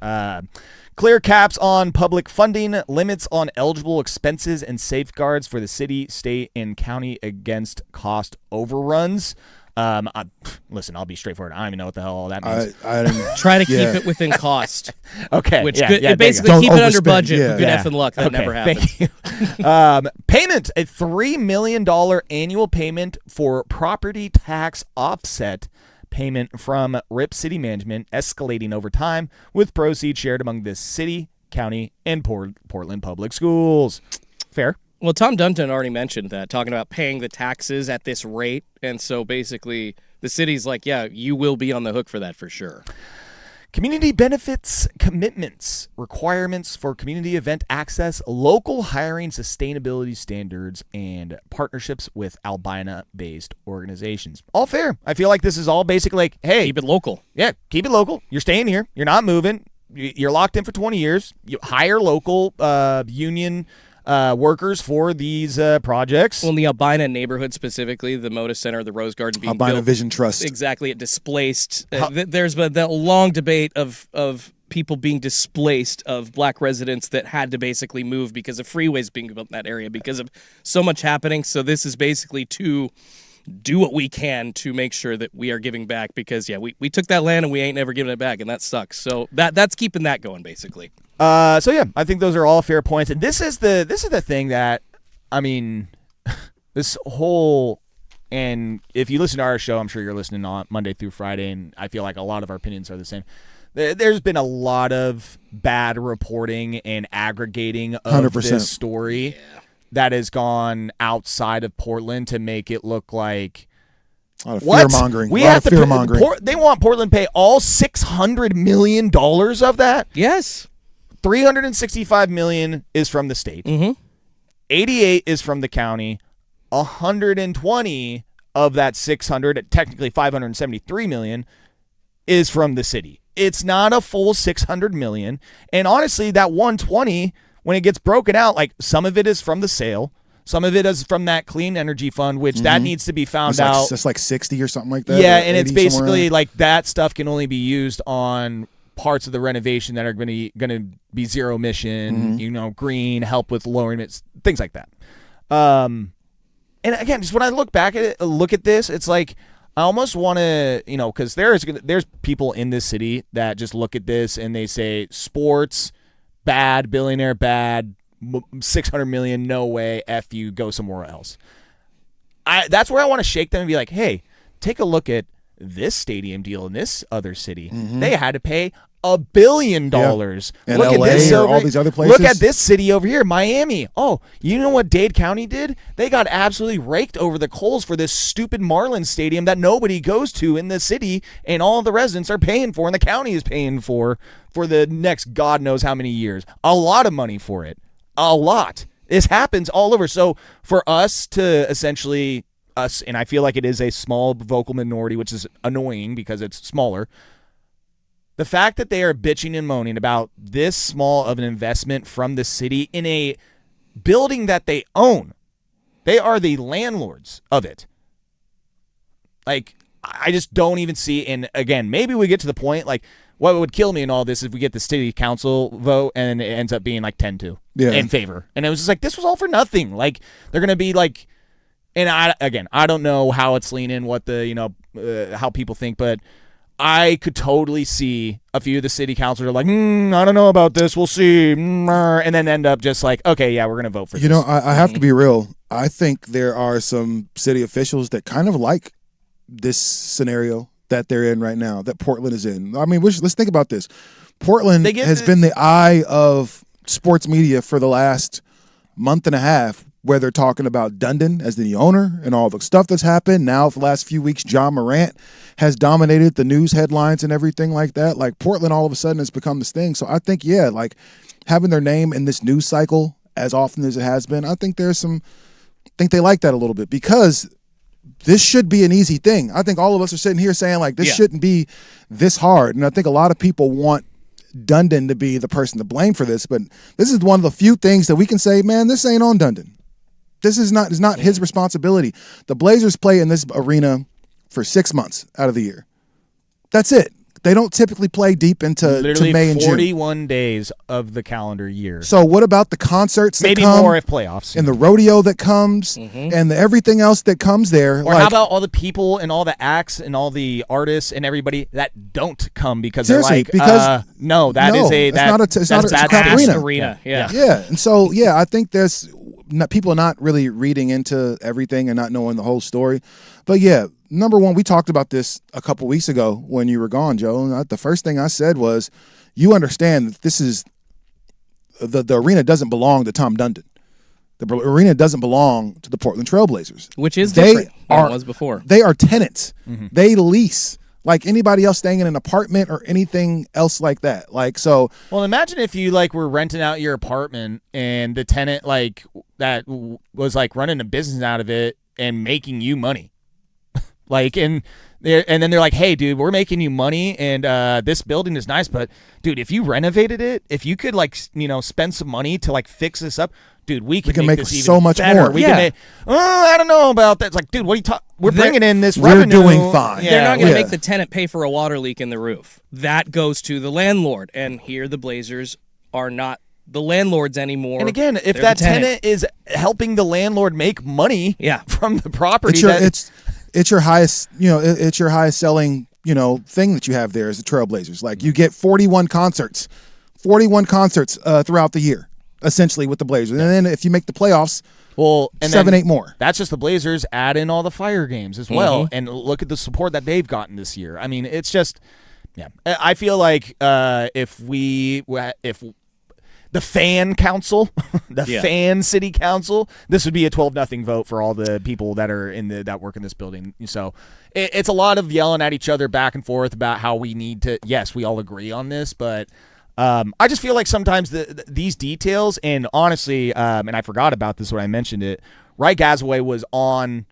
Clear caps on public funding, limits on eligible expenses, and safeguards for the city, state, and county against cost overruns. Listen, I'll be straightforward. I don't even know what the hell all that means. I didn't Try to keep it within cost. Okay. Which yeah, could, yeah, it there you basically go. keep Don't it under overspend, budget. yeah. For good effing luck. That never happens. Thank you. Payment, a $3 million annual payment for property tax offset payment from RIP City Management, escalating over time, with proceeds shared among the city, county, and Portland Public Schools. Fair. Well, Tom Dunton already mentioned that, talking about paying the taxes at this rate. And so basically the city's like, yeah, you will be on the hook for that for sure. Community benefits, commitments, requirements for community event access, local hiring, sustainability standards, and partnerships with Albina-based organizations. All fair. I feel like this is all basically like, hey. Keep it local. Yeah, keep it local. You're staying here. You're not moving. You're locked in for 20 years. You hire local union workers for these projects. Well, in the Albina neighborhood specifically, the Moda Center, the Rose Garden being Albina built, Vision Trust. Exactly, it displaced. There's been that long debate of people being displaced, of black residents that had to basically move because of freeways being built in that area, because of so much happening. So this is basically to do what we can to make sure that we are giving back, because we took that land and we ain't never giving it back, and that sucks. So that's keeping that going basically. I think those are all fair points, and this is the thing that, I mean, this whole, and if you listen to our show, I'm sure you're listening on Monday through Friday, and I feel like a lot of our opinions are the same. There's been a lot of bad reporting and aggregating of 100%. this story that has gone outside of Portland to make it look like A lot of what? fear-mongering. We a lot have of to fear-mongering. they want Portland to pay all $600 million of that. Yes. $365 million is from the state. Mm-hmm. 88 is from the county. 120 of that 600, technically 573 million, is from the city. It's not a full 600 million. And honestly, that 120, when it gets broken out, like some of it is from the sale, some of it is from that clean energy fund, which that needs to be found out. That's like 60 or something like that. Yeah, or and it's 80 somewhere basically around. like that stuff can only be used on parts of the renovation that are going to be zero emission, green, help with lowering it, things like that. And again, just when I look at this, it's like I almost want to, because there's people in this city that just look at this and they say sports bad, billionaire bad, 600 million, no way, F you, go somewhere else. That's where I want to shake them and be like, hey, take a look at this stadium deal in this other city. They had to pay $1 billion. And Look LA at this or all these other places. Look at this city over here, Miami. Oh, you know what Dade County did? They got absolutely raked over the coals for this stupid Marlins stadium that nobody goes to in the city, and all the residents are paying for, and the county is paying for the next God knows how many years. A lot of money for it. A lot. This happens all over. So for us to essentially, and I feel like it is a small vocal minority, which is annoying because it's smaller, the fact that they are bitching and moaning about this small of an investment from the city in a building that they own, they are the landlords of it. Like, I just don't even see, and again, maybe we get to the point, like, what would kill me in all this is if we get the city council vote and it ends up being like 10-2 in favor. And it was just like, this was all for nothing. Like, they're going to be like, and I don't know how it's leaning, what the, how people think, but I could totally see a few of the city councilors are like, I don't know about this. We'll see. And then end up just like, okay, yeah, we're going to vote for this. You know, I have to be real. I think there are some city officials that kind of like this scenario that they're in right now, that Portland is in. I mean, let's think about this. Portland has been the eye of sports media for the last month and a half, where they're talking about Dundon as the owner and all the stuff that's happened. Now, for the last few weeks, John Morant has dominated the news headlines and everything like that. Like, Portland all of a sudden has become this thing. So I think, yeah, like having their name in this news cycle as often as it has been, I think they like that a little bit, because this should be an easy thing. I think all of us are sitting here saying, like, this shouldn't be this hard. And I think a lot of people want Dundon to be the person to blame for this, but this is one of the few things that we can say, man, this ain't on Dundon. This is not his responsibility. The Blazers play in this arena for 6 months out of the year. That's it. They don't typically play deep into May and June. 41 days of the calendar year. So what about the concerts that maybe come? More if playoffs. And the rodeo that comes and everything else that comes there. Or how about all the people and all the acts and all the artists and everybody that don't come because they're like, it's not a crap arena. Yeah. And so, I think there's people are not really reading into everything and not knowing the whole story. But number one, we talked about this a couple weeks ago when you were gone, Joe. And the first thing I said was, you understand that this is the arena doesn't belong to Tom Dundon. The arena doesn't belong to the Portland Trailblazers, which is different than it was before. They are tenants. They lease like anybody else staying in an apartment or anything else like that. Like, so. Well, imagine if you were renting out your apartment and the tenant that was running a business out of it and making you money. And then they're like, hey, dude, we're making you money, and this building is nice, but, dude, if you renovated it, if you could, spend some money to, fix this up, dude, we can make this so even much better. more. We can make, I don't know about that. It's like, dude, what are you talking? We're bringing in this we're revenue. We're doing fine. They're not going to make the tenant pay for a water leak in the roof. That goes to the landlord, and here the Blazers are not the landlords anymore. And again, if that tenant is helping the landlord make money from the property, it's your highest, it's your highest selling, thing that you have there is the Trailblazers. Like, you get 41 concerts throughout the year, essentially, with the Blazers. And then if you make the playoffs, and 7-8 more. That's just the Blazers. Add in all the Fire games as well, and look at the support that they've gotten this year. I mean, it's just, I feel like if the fan council, fan city council, this would be a 12-0 vote for all the people that are that work in this building. So it's a lot of yelling at each other back and forth about how we need to. Yes, we all agree on this, but I just feel like sometimes these details, and honestly, and I forgot about this when I mentioned it. Wright Gasaway was on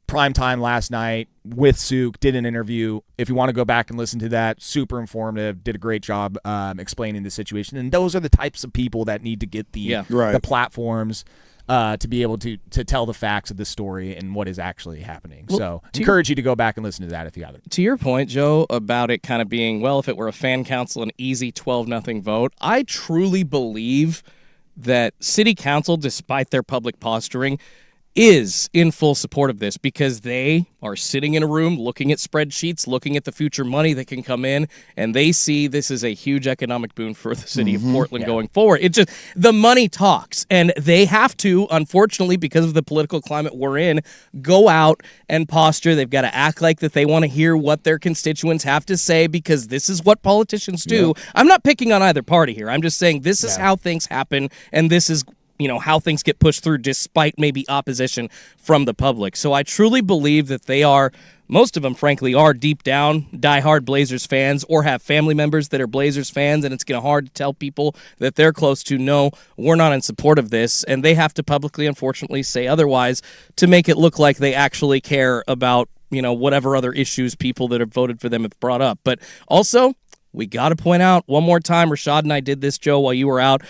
primetime last night with Souk, did an interview. If you want to go back and listen to that, super informative, did a great job explaining the situation. And those are the types of people that need to get the platforms to be able to tell the facts of the story and what is actually happening. Well, so encourage you to go back and listen to that if you haven't. To your point, Joe, about it kind of being, well, if it were a fan council, an easy 12-0 vote, I truly believe that city council, despite their public posturing, is in full support of this because they are sitting in a room looking at spreadsheets, looking at the future money that can come in, and they see this is a huge economic boon for the city of Portland going forward. It just, the money talks, and they have to, unfortunately, because of the political climate we're in, go out and posture. They've got to act like that they want to hear what their constituents have to say because this is what politicians do. I'm not picking on either party here. I'm just saying this is how things happen, and this is how things get pushed through despite maybe opposition from the public. So I truly believe that they are, most of them, frankly, are deep down diehard Blazers fans or have family members that are Blazers fans, and it's going to hard to tell people that they're close to, no, we're not in support of this, and they have to publicly, unfortunately, say otherwise to make it look like they actually care about, whatever other issues people that have voted for them have brought up. But also, we got to point out one more time, Rashad and I did this, Joe, while you were out,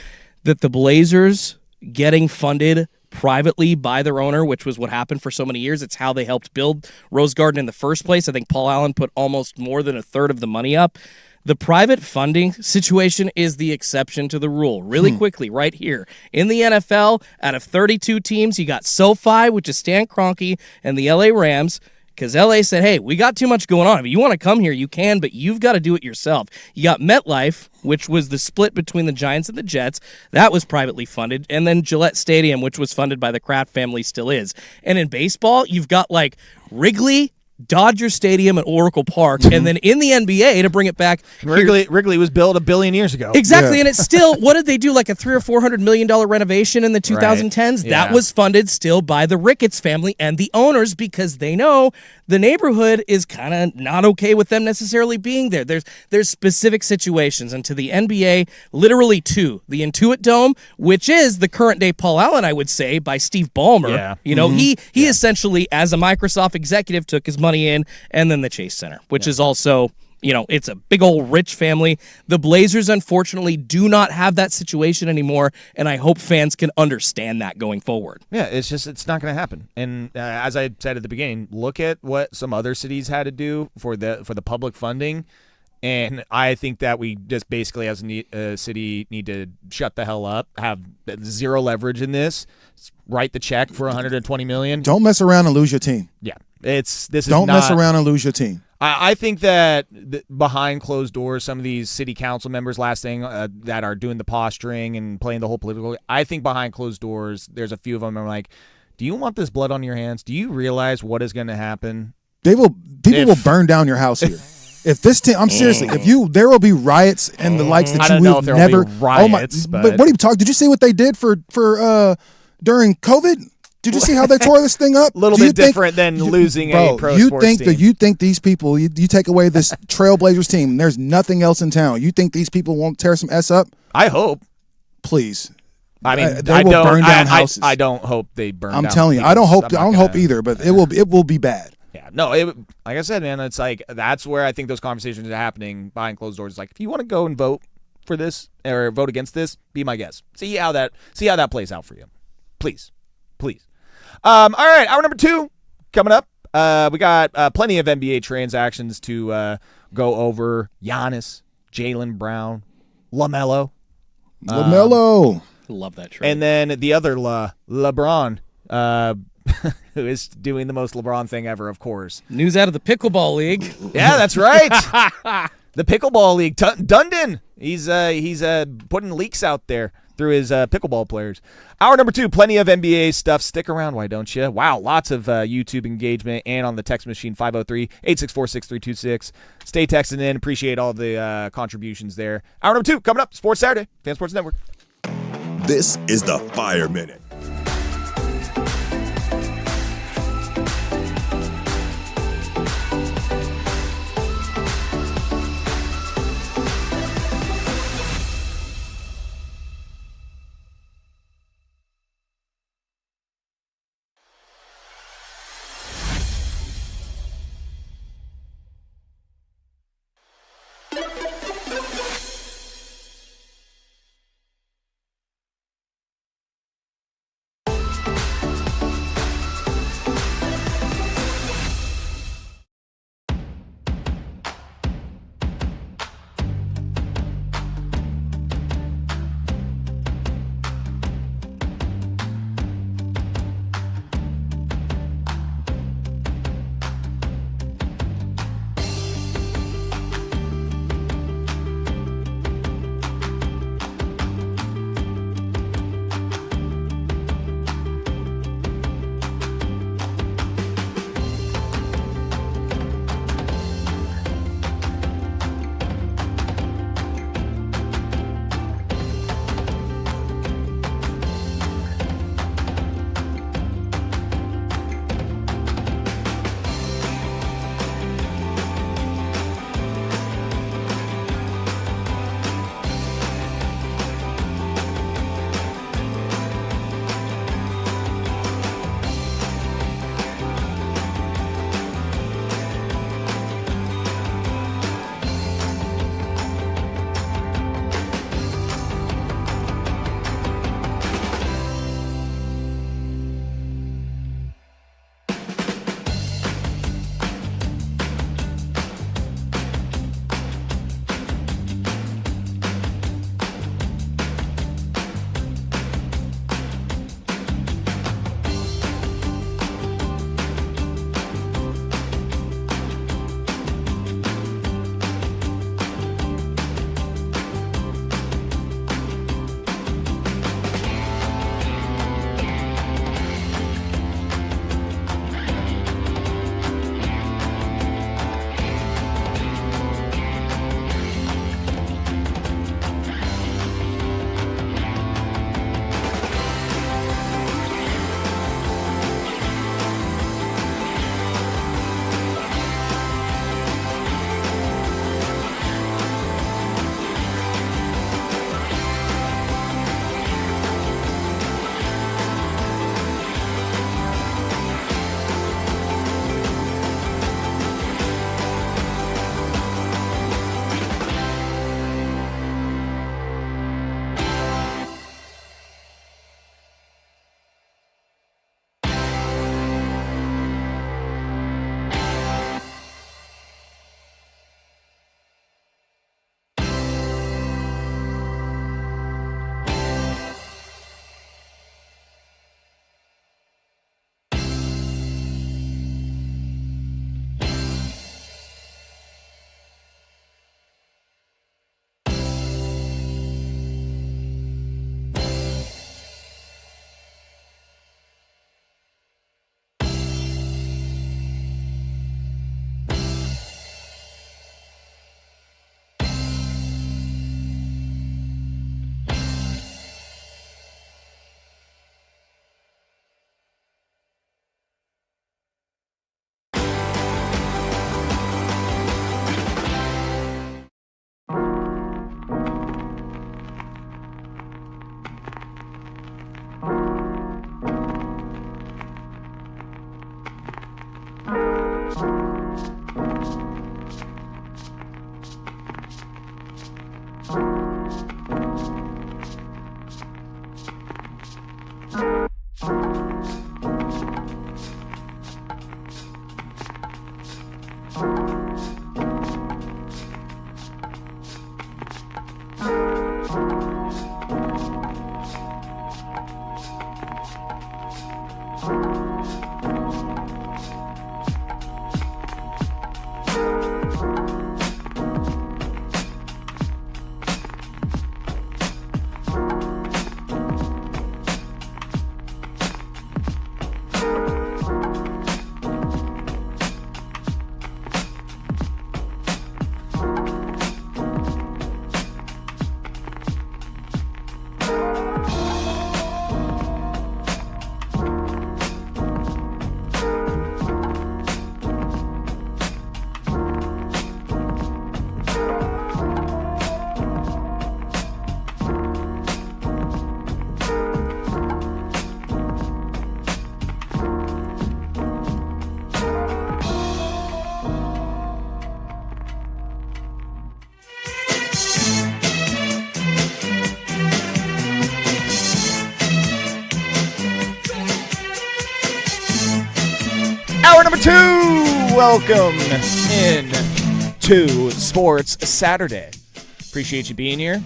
that the Blazers getting funded privately by their owner, which was what happened for so many years. It's how they helped build Rose Garden in the first place. I think Paul Allen put almost more than a third of the money up. The private funding situation is the exception to the rule. Really quickly, right here. In the NFL, out of 32 teams, you got SoFi, which is Stan Kroenke, and the LA Rams, because LA said, hey, we got too much going on. If you want to come here, you can, but you've got to do it yourself. You got MetLife, which was the split between the Giants and the Jets. That was privately funded. And then Gillette Stadium, which was funded by the Kraft family, still is. And in baseball, you've got like Wrigley, Dodger Stadium, and Oracle Park, and then in the NBA, to bring it back, Wrigley was built 1 billion years ago. Exactly, and it's still, what did they do, like a $300 or $400 million renovation in the 2010s? Yeah. That was funded still by the Ricketts family and the owners because they know the neighborhood is kind of not okay with them necessarily being there. There's specific situations, and to the NBA, literally two. The Intuit Dome, which is the current day Paul Allen, I would say, by Steve Ballmer. Yeah. He essentially, as a Microsoft executive, took his money in, and then the Chase Center, which is also, it's a big old rich family. The Blazers, unfortunately, do not have that situation anymore, and I hope fans can understand that going forward. Yeah, it's not going to happen. And as I said at the beginning, look at what some other cities had to do for the public funding, and I think that we just basically, as a city, need to shut the hell up, have zero leverage in this, write the check for $120 million. Don't mess around and lose your team. Yeah, don't Don't mess around and lose your team. I think that behind closed doors, some of these city council members, last thing, that are doing the posturing and playing the whole political, I think behind closed doors, there's a few of them that are like, do you want this blood on your hands? Do you realize what is going to happen? People will burn down your house here. If this team, I'm seriously, there will be riots and the likes that I you don't know will if there never. will be riots, but what are you talking? Did you see what they did for during COVID? Did you see how they tore this thing up? A little bit different than losing a pro sports team. You think these people, you take away this Trailblazers team, and there's nothing else in town. You think these people won't tear some S up? I hope. Please. I mean, they will burn down houses. I don't hope they burn down. I'm telling you, I don't hope either, but it will be bad. Yeah, no, like I said, man, it's like that's where I think those conversations are happening behind closed doors. It's like, if you want to go and vote for this or vote against this, be my guest. See how that plays out for you. Please. All right, hour number 2 coming up. We got plenty of NBA transactions to go over. Giannis, Jaylen Brown, LaMelo. Love that trade. And then the other LeBron, who is doing the most LeBron thing ever, of course. News out of the Pickleball League. Yeah, that's right. The Pickleball League. Dundon. He's putting leaks out there through his pickleball players. Hour number 2, plenty of NBA stuff. Stick around, why don't you? Wow, lots of YouTube engagement and on the text machine, 503-864-6326. Stay texting in. Appreciate all the contributions there. Hour number 2 coming up. Sports Saturday, Fan Sports Network. This is the Fire Minute. Hour number 2. Welcome in to Sports Saturday. Appreciate you being here.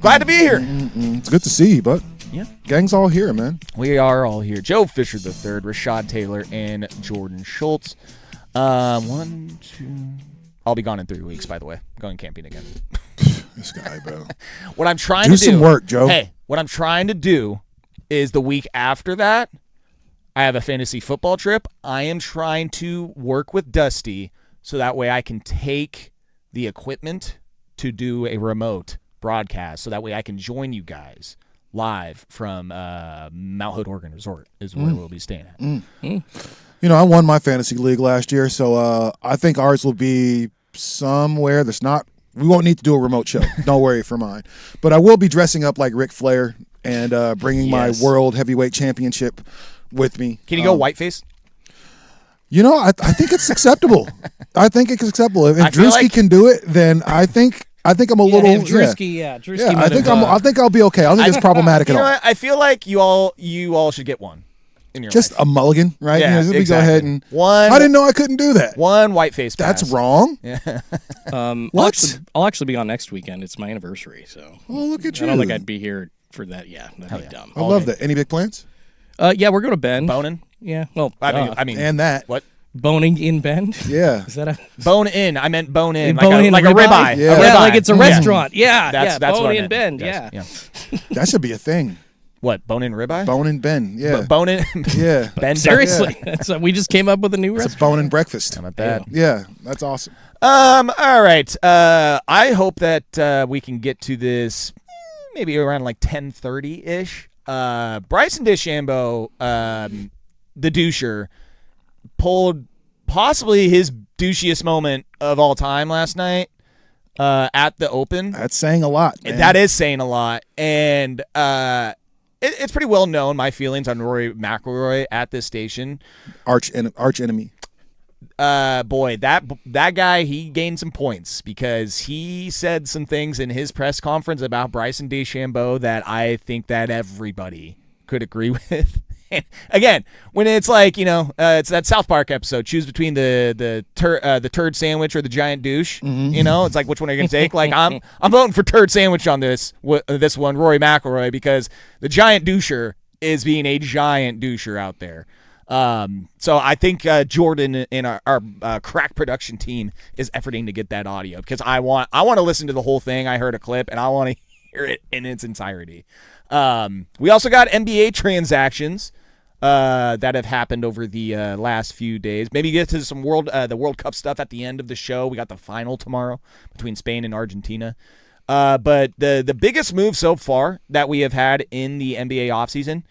Glad to be here. It's good to see you, but Yeah. gang's all here, man. We are all here. Joe Fisher III, Rashad Taylor, and Jordan Schultz. 1, 2. I'll be gone in 3 weeks, by the way. Going camping again. This guy, bro. What I'm trying Do to do. some work, Joe. Hey, what I'm trying to do is the week after that, I have a fantasy football trip. I am trying to work with Dusty so that way I can take the equipment to do a remote broadcast so that way I can join you guys live from Mount Hood Oregon Resort is where we'll be staying at. You know, I won my fantasy league last year, so I think ours will be somewhere that's not. We won't need to do a remote show. Don't worry for mine. But I will be dressing up like Ric Flair and bringing Yes. my World Heavyweight Championship with me. Can you go whiteface? You know, I think it's acceptable. I think it's acceptable. If I feel Drewski like- can do it, then I think I'm a little. if Drewski, Drewski Yeah, might I think I'll be okay. I don't think it's problematic You at know all. what? I feel like you all should get one in your Just life. a mulligan, right? Yeah, You know, we exactly. go ahead and One- I didn't know I couldn't do that. One whiteface That's pass. wrong. What? I'll actually be on next weekend. It's my anniversary, so Oh, look at you. I don't think I'd be here for that. Yeah, that'd be dumb. I love that. Any big plans? Yeah, we're going to Bend. Boning? Yeah, well, I mean, And that. what? boning in Bend. Yeah. Is that a Bone in. I meant bone in. bone in like a ribeye. Yeah. A Yeah, ribeye. like it's a restaurant. Yeah, That's bone what I in meant. Bend. Yes, Yeah. That should be a thing. What? Bone in ribeye? Bone and Ben. Yeah. Bone in. Yeah. Bend. Seriously, we just came up with a new It's a restaurant. bone and breakfast. How about that? Yeah, that's awesome. All right. I hope that we can get to this maybe around like 10:30 ish. Bryson DeChambeau, the doucher, pulled possibly his douchiest moment of all time last night at the Open. That's saying a lot, man. That is saying a lot, and it's pretty well known my feelings on Rory McIlroy at this station. arch enemy. Boy, that guy, he gained some points because he said some things in his press conference about Bryson DeChambeau that I think that everybody could agree with. And again, when it's like, it's that South Park episode, choose between the turd sandwich or the giant douche. It's like, which one are you gonna take? Like, I'm voting for turd sandwich on this one, Rory McIlroy, because the giant doucher is being a giant doucher out there. So I think Jordan and our crack production team is efforting to get that audio because I want to listen to the whole thing. I heard a clip and I want to hear it in its entirety. We also got NBA transactions that have happened over the last few days. Maybe get to some the World Cup stuff at the end of the show. We got the final tomorrow between Spain and Argentina. But the biggest move so far that we have had in the NBA offseason,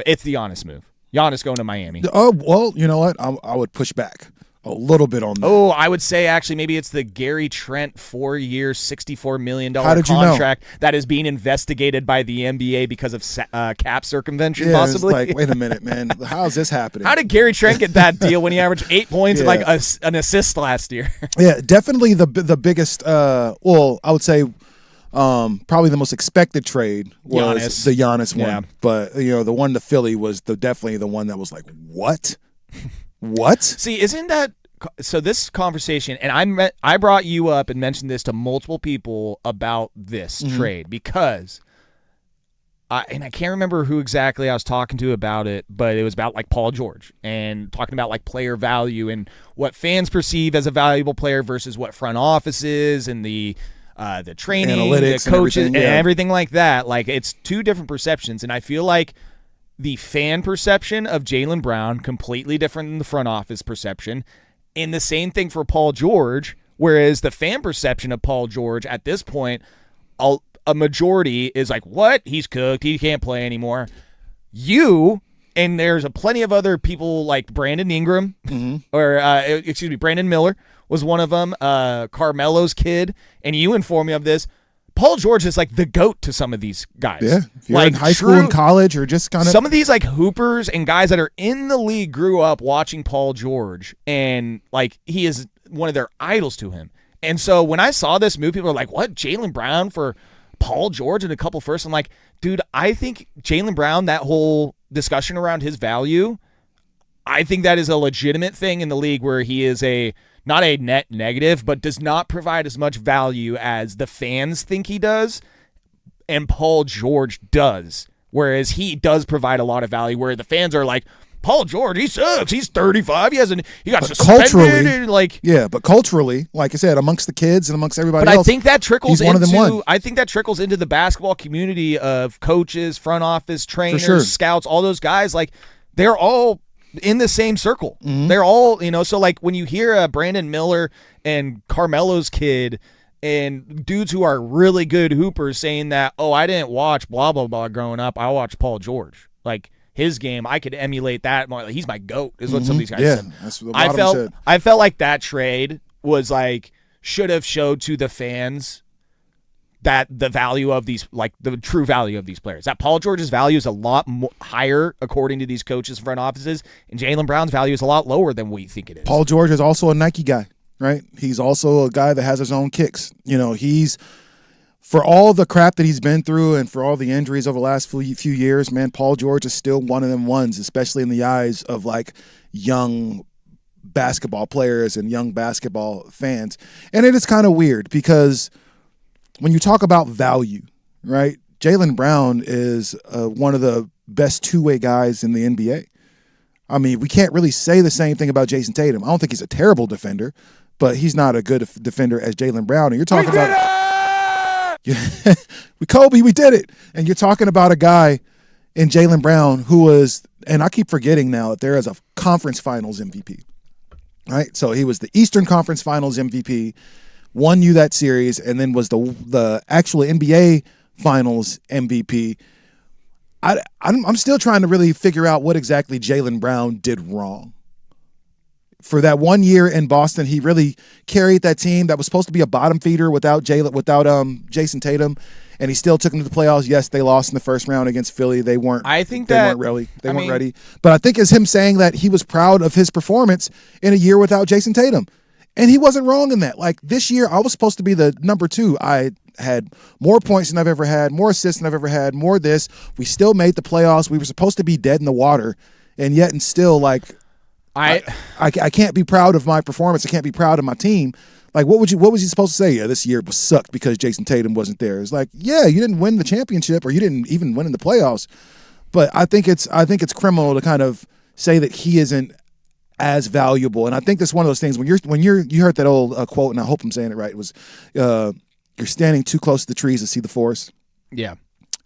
it's the Giannis move. Giannis going to Miami. Oh, well, you know what? I would push back a little bit on that. Oh, I would say actually maybe it's the Gary Trent 4-year, $64 million How did you know? contract that is being investigated by the NBA because of cap circumvention, yeah, possibly. It's like, wait a minute, man. How's this happening? How did Gary Trent get that deal when he averaged 8 points and Yeah. like an assist last year? Yeah, definitely the biggest. Well, I would say probably the most expected trade was Giannis. the Giannis one. Yeah. But the one to Philly was definitely the one that was like, what? What? See, isn't that so? This conversation, and I brought you up and mentioned this to multiple people about this trade because I can't remember who exactly I was talking to about it, but it was about like Paul George and talking about like player value and what fans perceive as a valuable player versus what front offices and the training, Analytics the coaches, and everything, yeah. like that. Like it's two different perceptions, and I feel like the fan perception of Jaylen Brown completely different than the front office perception. And the same thing for Paul George, whereas the fan perception of Paul George at this point, a majority is like, what? He's cooked. He can't play anymore. And there's plenty of other people like Brandon Ingram, Brandon Miller was one of them, Carmelo's kid, and you informed me of this. Paul George is like the GOAT to some of these guys. Yeah. If you're like in high school and college or just kind of. some of these like hoopers and guys that are in the league grew up watching Paul George, and like he is one of their idols to him. And so when I saw this move, people are like, what? Jaylen Brown for Paul George and a couple firsts? I'm like, dude, I think Jaylen Brown, that whole discussion around his value, I think that is a legitimate thing in the league where he is not a net negative, but does not provide as much value as the fans think he does, and Paul George does. Whereas he does provide a lot of value, where the fans are like, Paul George, he sucks. He's 35. He got suspended. But culturally, like I said, amongst the kids and amongst everybody else, else, I think that trickles he's one of them one. I think that trickles into the basketball community of coaches, front office, trainers, scouts, all those guys. Like, they're all in the same circle. Mm-hmm. They're all, so like when you hear Brandon Miller and Carmelo's kid and dudes who are really good hoopers saying that, oh, I didn't watch blah, blah, blah growing up. I watched Paul George. Like, his game, I could emulate that more. Like, he's my GOAT, is what some of these guys said. That's what a lot of them said. I felt like that trade was like, should have showed to the fans that the value of these, like the true value of these players. That Paul George's value is a lot higher, according to these coaches' front offices, and Jaylen Brown's value is a lot lower than we think it is. Paul George is also a Nike guy, right? He's also a guy that has his own kicks. He's, for all the crap that he's been through and for all the injuries over the last few years, man, Paul George is still one of them ones, especially in the eyes of like young basketball players and young basketball fans. And it is kind of weird because when you talk about value, right, Jaylen Brown is one of the best two-way guys in the NBA. I mean, we can't really say the same thing about Jason Tatum. I don't think he's a terrible defender, but he's not a good defender as Jaylen Brown. And you're talking about Kobe, we did it. And you're talking about a guy in Jaylen Brown who was, and I keep forgetting now that there is a conference finals MVP, right? So he was the Eastern Conference Finals MVP, won you that series, and then was the actual NBA Finals MVP. I'm still trying to really figure out what exactly Jaylen Brown did wrong. For that 1 year in Boston, he really carried that team that was supposed to be a bottom feeder without Jason Tatum, and he still took them to the playoffs. Yes, they lost in the first round against Philly. They weren't. Weren't ready. But I think it's him saying that he was proud of his performance in a year without Jason Tatum, and he wasn't wrong in that. Like, this year, I was supposed to be the number 2. I had more points than I've ever had, more assists than I've ever had, more this. We still made the playoffs. We were supposed to be dead in the water, and yet and still, like, I can't be proud of my performance. I can't be proud of my team. Like, what was he supposed to say? Yeah, this year was sucked because Jason Tatum wasn't there. It's like, yeah, you didn't win the championship, or you didn't even win in the playoffs. But I think it's criminal to kind of say that he isn't as valuable. And I think that's one of those things when you heard that old quote, and I hope I'm saying it right. It was you're standing too close to the trees to see the forest. Yeah,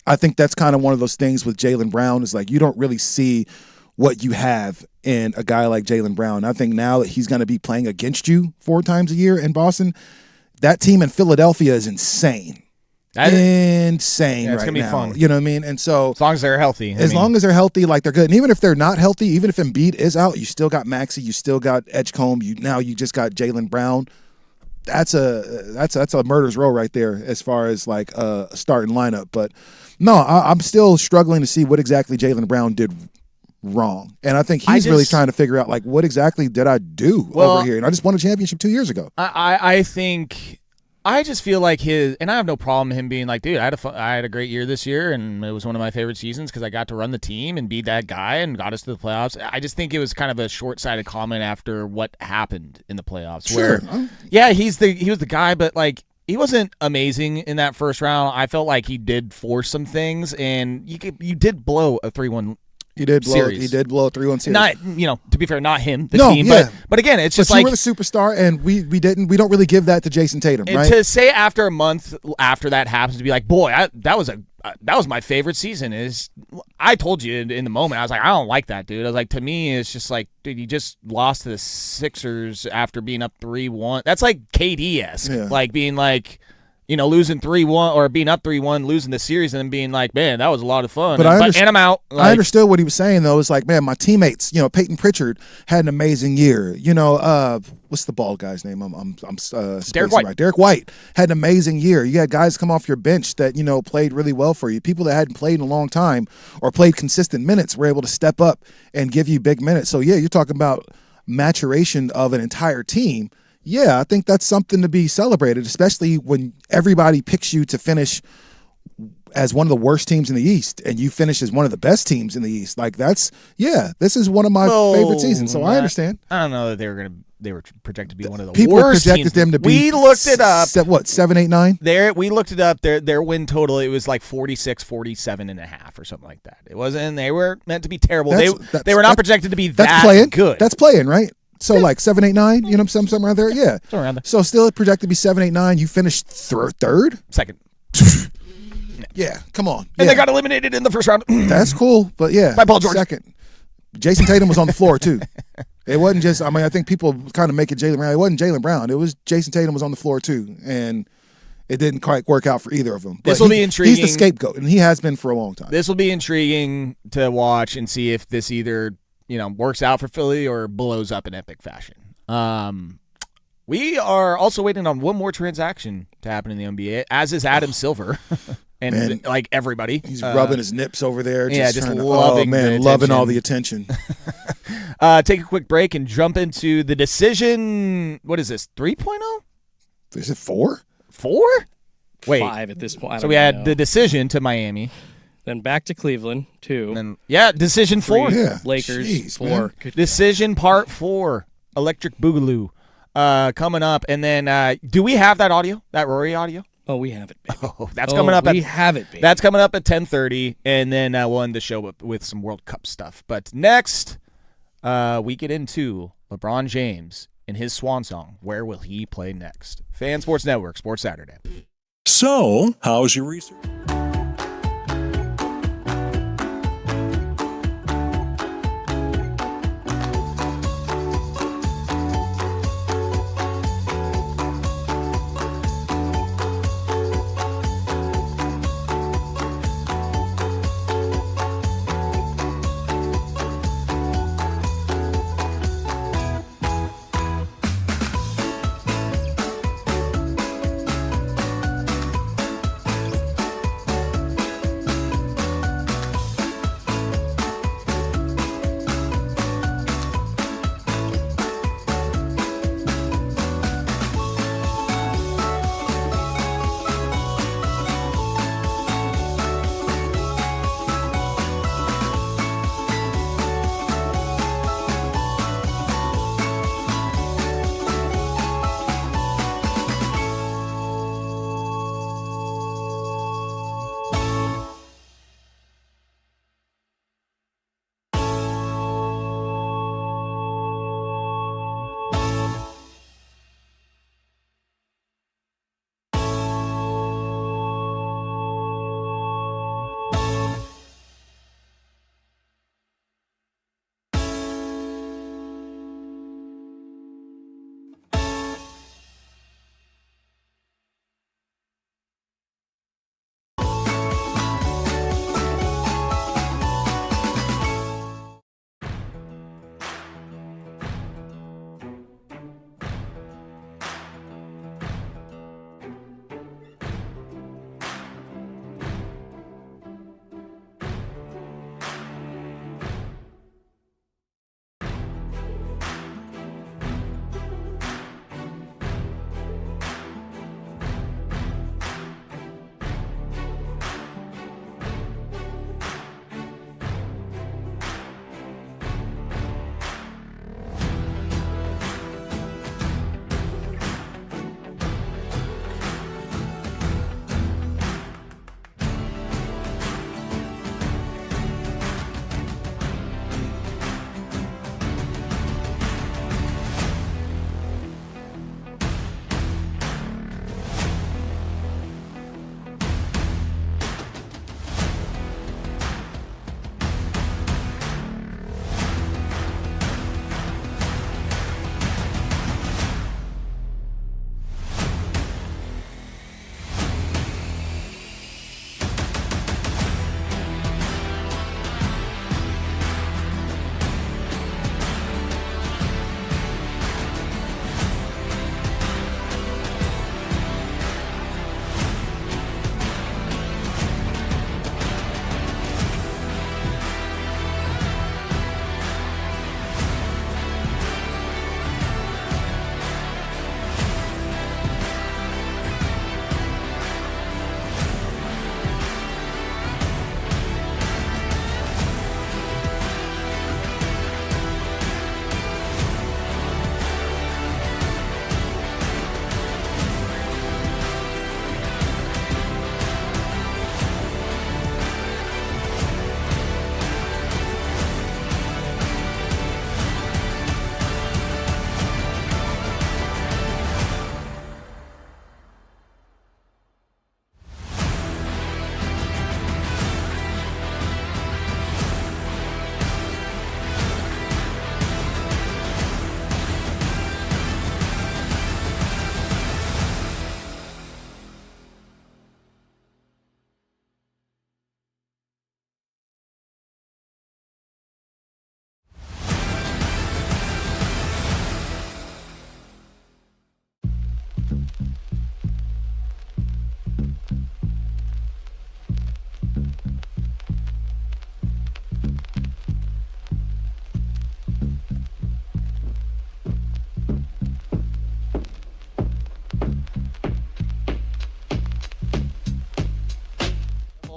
I think that's kind of one of those things with Jaylen Brown. Is like, you don't really see what you have in a guy like Jaylen Brown. I think now that he's going to be playing against you 4 times a year in Boston, that team in Philadelphia is insane. Insane right now. It's going to be fun. You know what I mean? And so, as long as they're healthy. As long as they're healthy, like, they're good. And even if they're not healthy, even if Embiid is out, you still got Maxey, you still got Edgecombe, you just got Jaylen Brown. That's a murder's row right there as far as like a starting lineup. But no, I'm still struggling to see what exactly Jaylen Brown did wrong. And I think he's really trying to figure out, like, what exactly did I do over here? And I just won a championship 2 years ago. I think I just feel like and I have no problem him being like, dude, I had a great year this year, and it was one of my favorite seasons because I got to run the team and be that guy and got us to the playoffs. I just think it was kind of a short-sighted comment after what happened in the playoffs. Sure. Where, yeah, he was the guy, but like, he wasn't amazing in that first round. I felt like he did force some things, and you did blow a 3-1. He did blow. Series. He did blow a 3-1 series. Not, to be fair, not him, the team. Yeah. But again, it's just like, you were the superstar, and we don't really give that to Jason Tatum, right? To say after a month after that happens to be like, boy, that was my favorite season. I told you in the moment, I was like, I don't like that, dude. I was like, to me, it's just like, dude, you just lost to the Sixers after being up 3-1. That's like KD-esque, like being like, losing 3-1 or being up 3-1, losing the series, and then being like, man, that was a lot of fun. And I'm out. I understood what he was saying, though. It's like, man, my teammates, Peyton Pritchard had an amazing year. What's the bald guy's name? I'm Derek White. Right. Derek White had an amazing year. You had guys come off your bench that, played really well for you. People that hadn't played in a long time or played consistent minutes were able to step up and give you big minutes. So, yeah, you're talking about maturation of an entire team. Yeah, I think that's something to be celebrated, especially when everybody picks you to finish as one of the worst teams in the East and you finish as one of the best teams in the East. Like this is one of my favorite seasons. So I understand. I don't know that they were projected to be one of the People worst projected teams. them to be. We looked it up. 7, 8, 9? We looked it up. Their win total, it was like 46, 47.5 or something like that. It wasn't. They were meant to be terrible. They were not projected to be that good. That's playing, right? So like 7, 8, 9. You know, something around there. Yeah, around there. So still projected to be 7, 8, 9. You finished third. Second. Yeah, come on. And they got eliminated in the first round. That's cool, but yeah. By Paul George. Second. Jason Tatum was on the floor too. It wasn't just. I mean, I think people kind of make it Jaylen Brown. It wasn't Jaylen Brown. It was Jason Tatum was on the floor too, and it didn't quite work out for either of them. This will be intriguing. He's the scapegoat, and he has been for a long time. This will be intriguing to watch and see if this either works out for Philly or blows up in epic fashion. We are also waiting on one more transaction to happen in the NBA, as is Adam Silver. And Man, like everybody, he's rubbing his nips over there. Just trying to, loving loving all the attention. Take a quick break and jump into the decision. What is this? 3.0? Is it 4? 4? Wait, 5 at this point. So we had the decision to Miami, then back to Cleveland 2. and decision 4. Yeah. Lakers Jeez, 4. man. Good Decision part 4. Electric Boogaloo. Coming up, and then do we have that audio? That Rory audio? Oh, we have it, baby. Oh, that's coming up. We have it, baby. That's coming up at 10:30, and then we'll end the show with some World Cup stuff. But next, we get into LeBron James and his swan song. Where will he play next? Fan Sports Network, Sports Saturday. So, how's your research?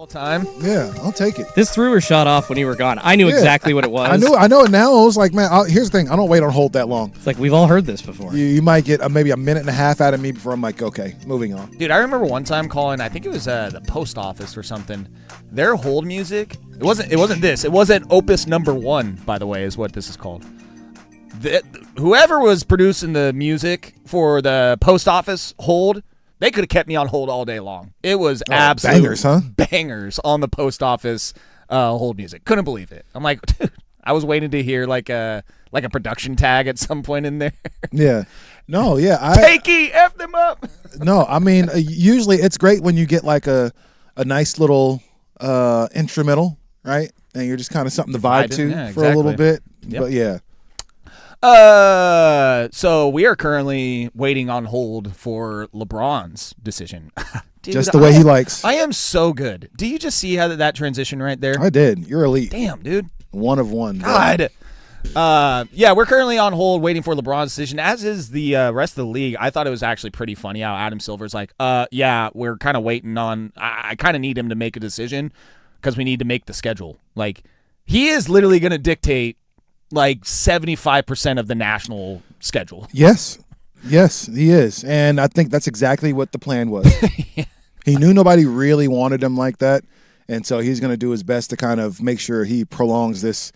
All time. Yeah, I'll take it. This threw or shot off when you were gone. I knew Yeah. exactly what it was. I know it now. I was like, man, here's the thing. I don't wait on hold that long. It's like we've all heard this before. You might get maybe a minute and a half out of me before I'm like, okay, moving on. Dude, I remember one time calling, I think it was the post office or something. Their hold music, it wasn't this. It wasn't Opus number 1, by the way, is what this is called. Whoever was producing the music for the post office hold, they could have kept me on hold all day long. It was absolute bangers, huh? bangers on the post office hold music. Couldn't believe it. I'm like, dude, I was waiting to hear like a production tag at some point in there. Yeah. No, yeah. Takey, F them up. No, I mean, usually it's great when you get like a nice little instrumental, right? And you're just kind of something to vibe to Yeah, for a little exactly. bit. Yep. But yeah. So we are currently waiting on hold for LeBron's decision. Dude, Just the way he likes. I am so good. Do you just see how that transition right there? I did. You're elite. Damn, dude. One of one. bro. God. Yeah, we're currently on hold waiting for LeBron's decision, as is the rest of the league. I thought it was actually pretty funny how Adam Silver's like, yeah, we're kind of waiting on. I kind of need him to make a decision because we need to make the schedule. Like, he is literally going to dictate like 75% of the national schedule. Yes. Yes, he is. And I think that's exactly what the plan was. He knew nobody really wanted him like that. And so he's going to do his best to kind of make sure he prolongs this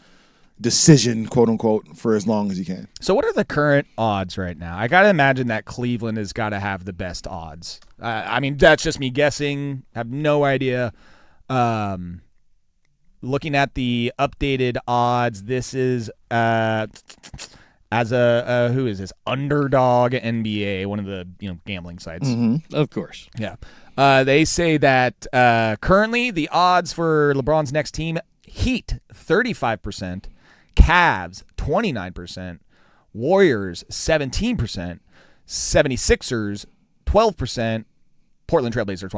decision, quote unquote, for as long as he can. So what are the current odds right now? I got to imagine that Cleveland has got to have the best odds. I mean, that's just me guessing. I have no idea. Looking at the updated odds, this is as a who is this? Underdog NBA, one of the gambling sites. Of course. Yeah. They say that currently the odds for LeBron's next team: Heat 35%, Cavs 29%, Warriors 17%, 76ers 12%, Portland Trailblazers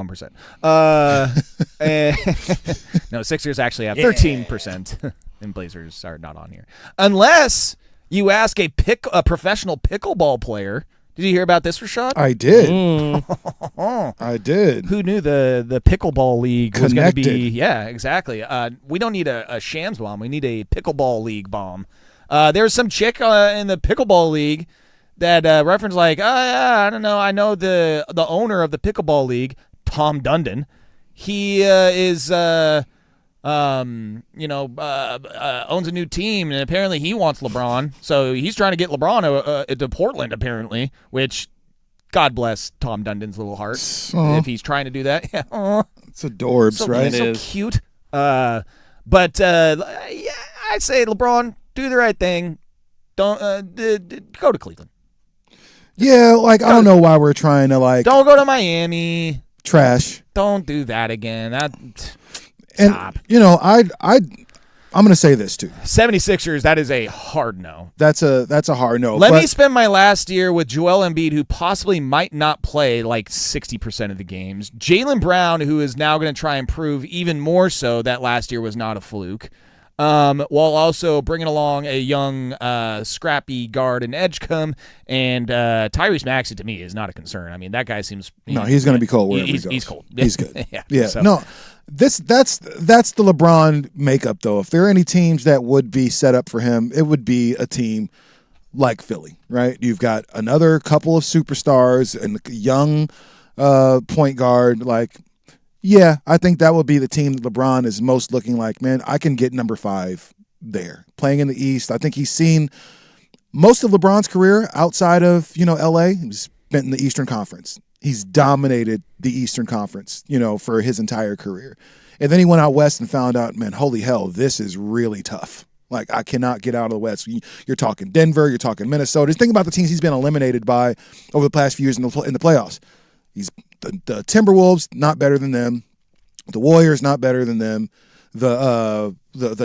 1%. No, Sixers actually have 13%, and Blazers are not on here. Unless you ask a professional pickleball player. Did you hear about this, Rashad? I did. I did. Who knew the pickleball league was going to be? Connected. Yeah, exactly. We don't need a Shams bomb. We need a pickleball league bomb. There's some chick in the pickleball league that referenced like, I don't know. I know the owner of the pickleball league, Tom Dundon. He owns a new team, and apparently he wants LeBron. So he's trying to get LeBron to Portland, apparently, which God bless Tom Dundon's little heart if he's trying to do that. Yeah, aw. It's adorbs, So, right? so cute. Yeah, I'd say LeBron, do the right thing. Don't go to Cleveland. Yeah, like I don't know why we're trying to like Don't go to Miami. trash. Don't do that again. And Stop. I'm going to say this too. 76ers, that is a hard no. That's a hard no. Let but me spend my last year with Joel Embiid, who possibly might not play like 60% of the games. Jaylen Brown, who is now going to try and prove even more so that last year was not a fluke. While also bringing along a young, scrappy guard and Edgecombe, and Tyrese Maxey to me is not a concern. I mean, that guy seems No, he's going to be cold wherever he goes. He's cold. He's good. Yeah. So. No, that's the LeBron makeup though. If there are any teams that would be set up for him, it would be a team like Philly, right? You've got another couple of superstars and a young point guard. Like, yeah, I think that would be the team that LeBron is most looking like. Man, I can get number 5 there playing in the East. I think he's seen most of LeBron's career outside of LA. He's spent in the Eastern Conference. He's dominated the Eastern Conference, for his entire career. And then he went out west and found out, man, holy hell, this is really tough. Like, I cannot get out of the West. You're talking Denver, you're talking Minnesota. Just think about the teams he's been eliminated by over the past few years in the playoffs. He's the Timberwolves, not better than them. The Warriors, not better than them. The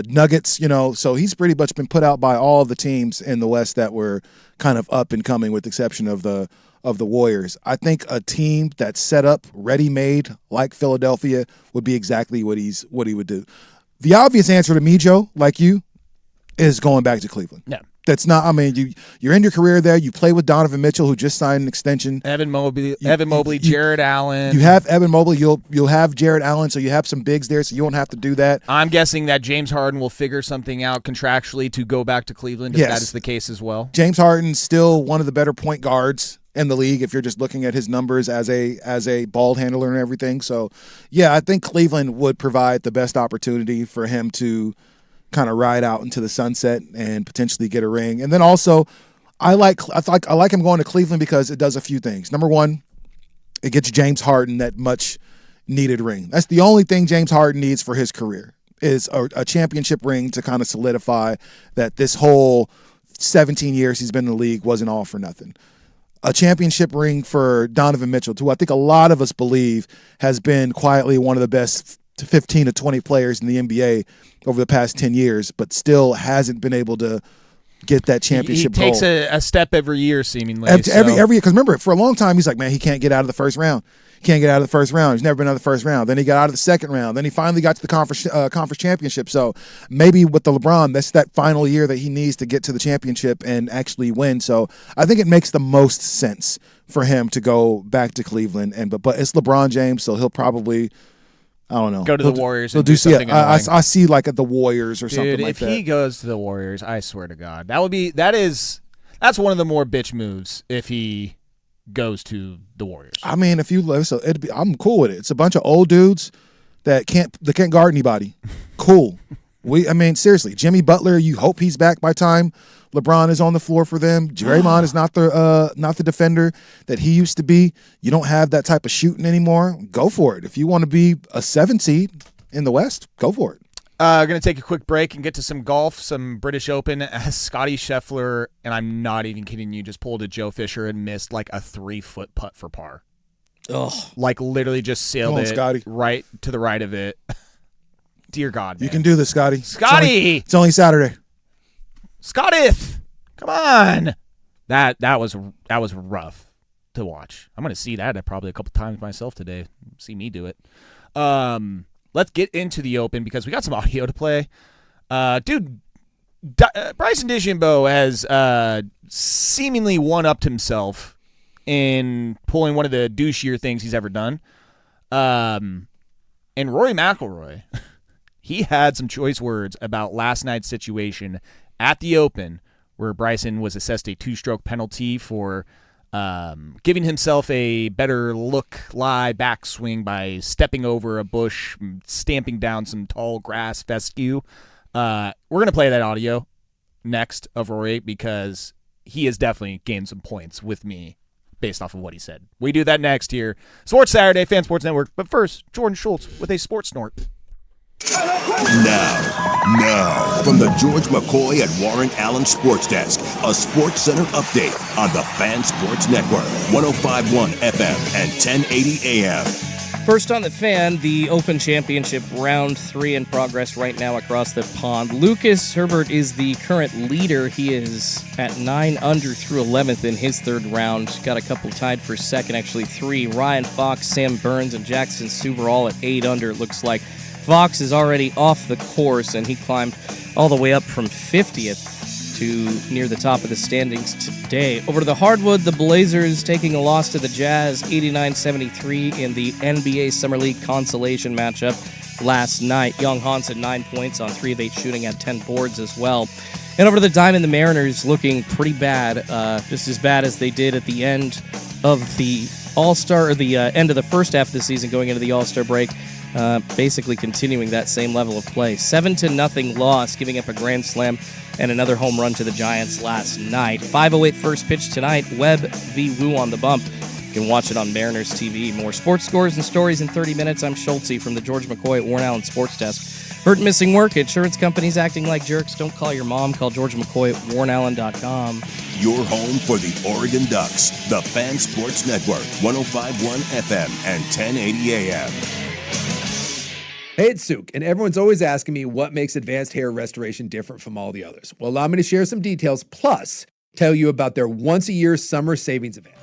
Nuggets, so he's pretty much been put out by all of the teams in the West that were kind of up and coming, with the exception of the Warriors. I think a team that's set up, ready-made, like Philadelphia, would be exactly what he would do. The obvious answer to me, Joe, like you, is going back to Cleveland. Yeah. That's not. I mean, you're in your career there. You play with Donovan Mitchell, who just signed an extension. Evan Mobley, Jared Allen. You have Evan Mobley. You'll have Jared Allen, so you have some bigs there, so you won't have to do that. I'm guessing that James Harden will figure something out contractually to go back to Cleveland if Yes. that is the case as well. James Harden's still one of the better point guards in the league if you're just looking at his numbers as a ball handler and everything. So, yeah, I think Cleveland would provide the best opportunity for him to kind of ride out into the sunset and potentially get a ring. And then also, I like him going to Cleveland because it does a few things. Number one, it gets James Harden that much needed ring. That's the only thing James Harden needs for his career is a championship ring to kind of solidify that this whole 17 years he's been in the league wasn't all for nothing. A championship ring for Donovan Mitchell, who I think a lot of us believe has been quietly one of the best 15 to 20 players in the NBA over the past 10 years, but still hasn't been able to get that championship He takes goal. a step every year, seemingly. Every because remember, for a long time, he's like, man, he can't get out of the first round. He can't get out of the first round. He's never been out of the first round. Then he got out of the second round. Then he finally got to the conference championship. So maybe with the LeBron, that's that final year that he needs to get to the championship and actually win. So I think it makes the most sense for him to go back to Cleveland. But it's LeBron James, so he'll probably, I don't know, Go to the Warriors He'll and do something I annoying. see like at the Warriors or something Dude, like if that. he goes to the Warriors, I swear to God, that's one of the more bitch moves if he goes to the Warriors. I mean, if you listen, I'm cool with it. It's a bunch of old dudes that can't guard anybody. Cool. Seriously, Jimmy Butler. You hope he's back by time LeBron is on the floor for them. Draymond is not the defender that he used to be. You don't have that type of shooting anymore. Go for it. If you want to be a 7 seed in the West, go for it. Going to take a quick break and get to some golf, some British Open. Scotty Scheffler, and I'm not even kidding you, just pulled a Joe Fisher and missed like a 3-foot putt for par. Oh, Like literally just sailed Come on, it Scotty. right to the right of it. Dear God, You man. can do this, Scotty. Scotty! It's only Saturday. Scottith! Come on. That was rough to watch. I'm going to see that probably a couple times myself today. See me do it. Let's get into the Open because we got some audio to play. Dude, Bryson DeChambeau has seemingly one-upped himself in pulling one of the douchier things he's ever done. And Rory McIlroy, he had some choice words about last night's situation at the Open where Bryson was assessed a 2-stroke penalty for giving himself a better lie backswing by stepping over a bush, stamping down some tall grass fescue. We're going to play that audio next of Rory because he has definitely gained some points with me based off of what he said. We do that next here. Sports Saturday, Fan Sports Network. But first, Jordan Schultz with a sports snort. Now, from the George McCoy at Warren Allen Sports Desk, a Sports Center update on the Fan Sports Network, 105.1 FM and 1080 AM. first on the Fan, the Open Championship Round 3 in progress right now across the pond. Lucas Herbert is the current leader. He is at 9 under through 11th in his third round. Got a couple tied for second, actually 3. Ryan Fox, Sam Burns, and Jackson Suber all at 8 under, it looks like. Fox is already off the course, and he climbed all the way up from 50th to near the top of the standings today. Over to the hardwood, the Blazers taking a loss to the Jazz, 89-73 in the NBA Summer League consolation matchup last night. Young Hans had 9 points on 3 of 8 shooting, had 10 boards as well. And over to the Diamond, the Mariners looking pretty bad, just as bad as they did at the end of the All-Star, or the end of the first half of the season going into the All-Star break. Basically continuing that same level of play. 7-0 loss, giving up a grand slam and another home run to the Giants last night. 5:08 first pitch tonight. Webb v. Wu on the bump. You can watch it on Mariners TV. More sports scores and stories in 30 minutes. I'm Schultze from the George McCoy at Warren Allen Sports Desk. Hurt and missing work. Insurance companies acting like jerks. Don't call your mom. Call George McCoy at warrenallen.com. Your home for the Oregon Ducks, the Fan Sports Network, 105.1 FM and 1080 AM. Hey, it's Suk, and everyone's always asking me what makes advanced hair restoration different from all the others. Well, allow me to share some details, plus tell you about their once-a-year summer savings event.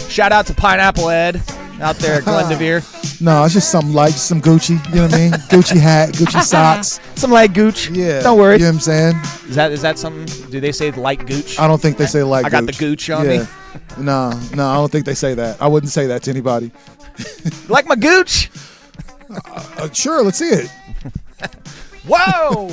Shout out to Pineapple Ed out there at Glendevere. No, it's just something light, just some Gucci. You know what I mean? Gucci hat, Gucci socks. Some light gooch. Yeah. Don't worry. You know what I'm saying? Is that something? Do they say light gooch? I don't think they say light I got the gooch on me. No, I don't think they say that. I wouldn't say that to anybody. Like my gooch? Sure, let's see it. Whoa!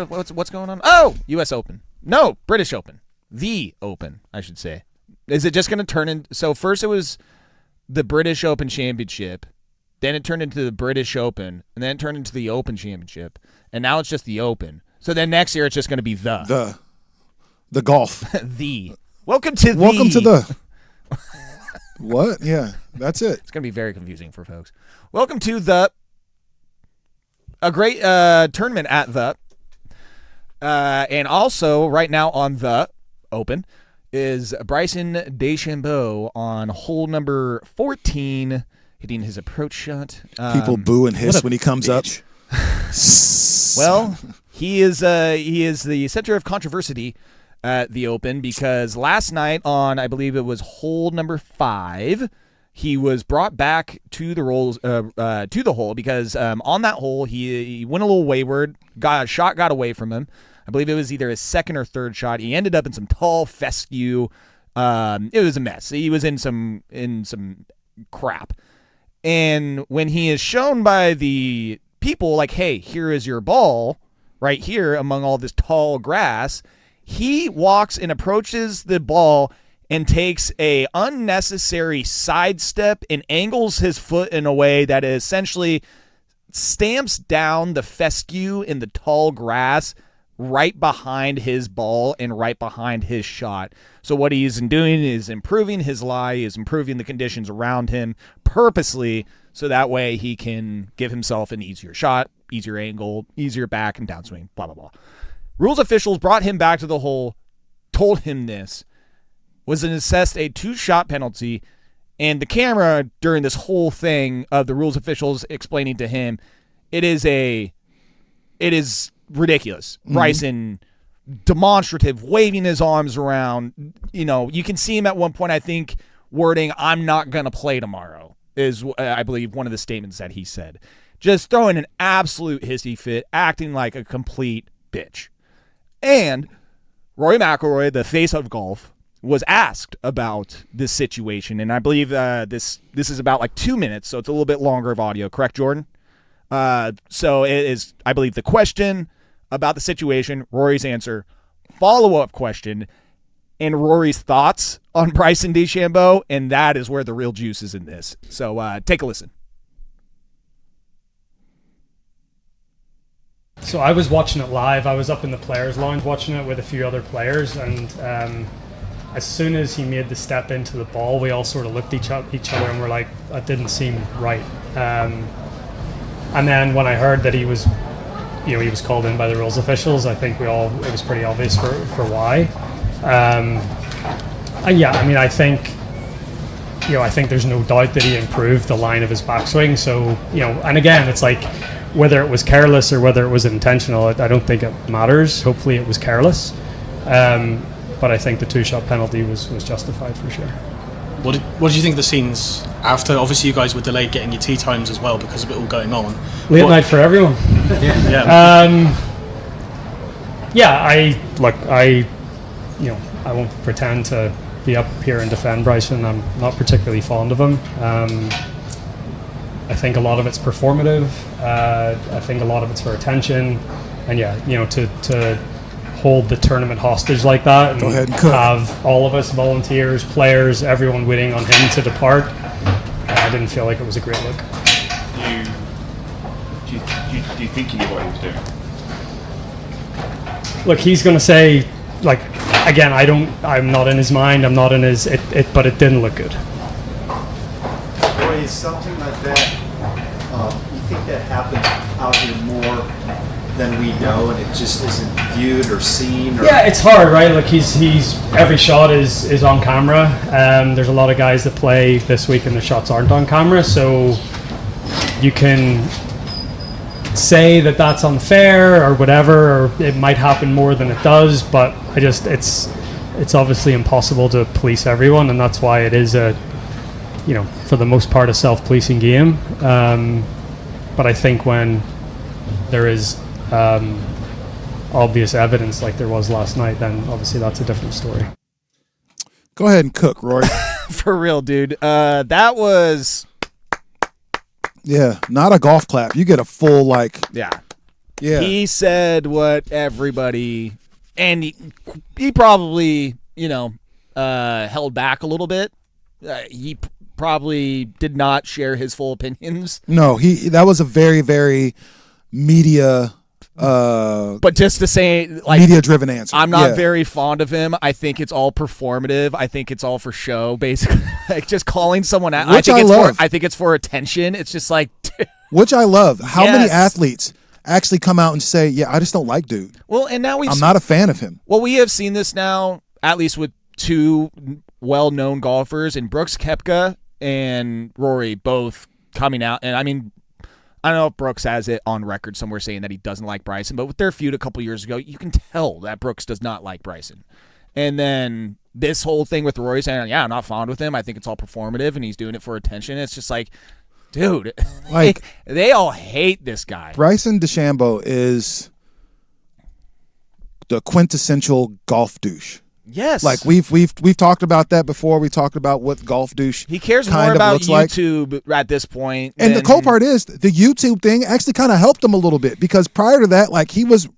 What's going on? Oh, U.S. Open. No, British Open. The Open, I should say. Is it just going to turn in? So first it was the British Open Championship, then it turned into the British Open, and then it turned into the Open Championship, and now it's just the Open. So then next year it's just going to be the golf. the. Welcome to the. What? Yeah, that's it. It's going to be very confusing for folks. Welcome to a great tournament at the. And also right now on the Open is Bryson DeChambeau on hole number 14, hitting his approach shot. People boo and hiss when he comes up. Well, he is the center of controversy at the Open because last night on, I believe it was hole number 5, he was brought back to the hole because on that hole he went a little wayward. A shot got away from him. I believe it was either his second or third shot. He ended up in some tall fescue. It was a mess. He was in some crap. And when he is shown by the people like, hey, here is your ball right here among all this tall grass, he walks and approaches the ball and takes a unnecessary sidestep and angles his foot in a way that essentially stamps down the fescue in the tall grass right behind his ball and right behind his shot. So what he's doing is improving his lie, is improving the conditions around him purposely so that way he can give himself an easier shot, easier angle, easier back and downswing, blah, blah, blah. Rules officials brought him back to the hole, told him this, was assessed a 2-shot penalty, and the camera during this whole thing of the rules officials explaining to him, it is ridiculous. Mm-hmm. Bryson, demonstrative, waving his arms around. You know, you can see him at one point, I think, wording, I'm not going to play tomorrow, is, I believe, one of the statements that he said. Just throwing an absolute hissy fit, acting like a complete bitch. And Rory McIlroy, the face of golf, was asked about this situation, and I believe this is about like 2 minutes, so it's a little bit longer of audio. Correct, Jordan? So it is, I believe, the question about the situation, Rory's answer, follow-up question, and Rory's thoughts on Bryson DeChambeau, and that is where the real juice is in this. So take a listen. So I was watching it live. I was up in the players' lounge watching it with a few other players, and as soon as he made the step into the ball, we all sort of looked at each other and were like, that didn't seem right. And then when I heard that he was called in by the rules officials, I think it was pretty obvious for why. And yeah, I mean, I think there's no doubt that he improved the line of his backswing. So, and again, it's like whether it was careless or whether it was intentional, I don't think it matters. Hopefully it was careless. But I think the 2-shot penalty was justified for sure. What did you think of the scenes after? Obviously, you guys were delayed getting your tea times as well because of it all going on. Late night for everyone. Yeah. I won't pretend to be up here and defend Bryson. I'm not particularly fond of him. I think a lot of it's performative. I think a lot of it's for attention. And to hold the tournament hostage like that and Go ahead and cook. have all of us, volunteers, players, everyone waiting on him to depart, I didn't feel like it was a great look. Do you think he knew what he was doing? Look, he's going to say, like, again, I'm not in his mind, I'm not in his, but it didn't look good. Boy, is something like that, you think that happens out here more than we know, and it just isn't viewed or seen? Or Yeah, it's hard, right? Like he's every shot is on camera. There's a lot of guys that play this week and their shots aren't on camera, so you can say that that's unfair or whatever, or it might happen more than it does, but it's obviously impossible to police everyone, and that's why it is for the most part a self-policing game. But I think when there is obvious evidence like there was last night, then obviously that's a different story. Go ahead and cook, Rory. For real, dude. That was... Yeah, not a golf clap. You get a full, Yeah. Yeah. He said what everybody... And he probably, held back a little bit. He probably did not share his full opinions. No, that was a very, very media... but just to say, media-driven answer. I'm not very fond of him. I think it's all performative. I think it's all for show, basically. Like just calling someone out. Which I love. I think it's for attention. It's just like, which I love. How many Yes. athletes actually come out and say, "Yeah, I just don't like dude. well, and now I'm not a fan of him." Well, we have seen this now, at least with two well-known golfers, and Brooks Koepka and Rory both coming out. And I mean, I don't know if Brooks has it on record somewhere saying that he doesn't like Bryson, but with their feud a couple years ago, you can tell that Brooks does not like Bryson. And then this whole thing with Rory saying, yeah, I'm not fond with him. I think it's all performative and he's doing it for attention. It's just like, dude, Like they all hate this guy. Bryson DeChambeau is the quintessential golf douche. Yes. Like we've talked about that before. We talked about what golf douche He cares kind more of about looks like. YouTube at this point. And the than- cool part is the YouTube thing actually kind of helped him a little bit because prior to that, like he was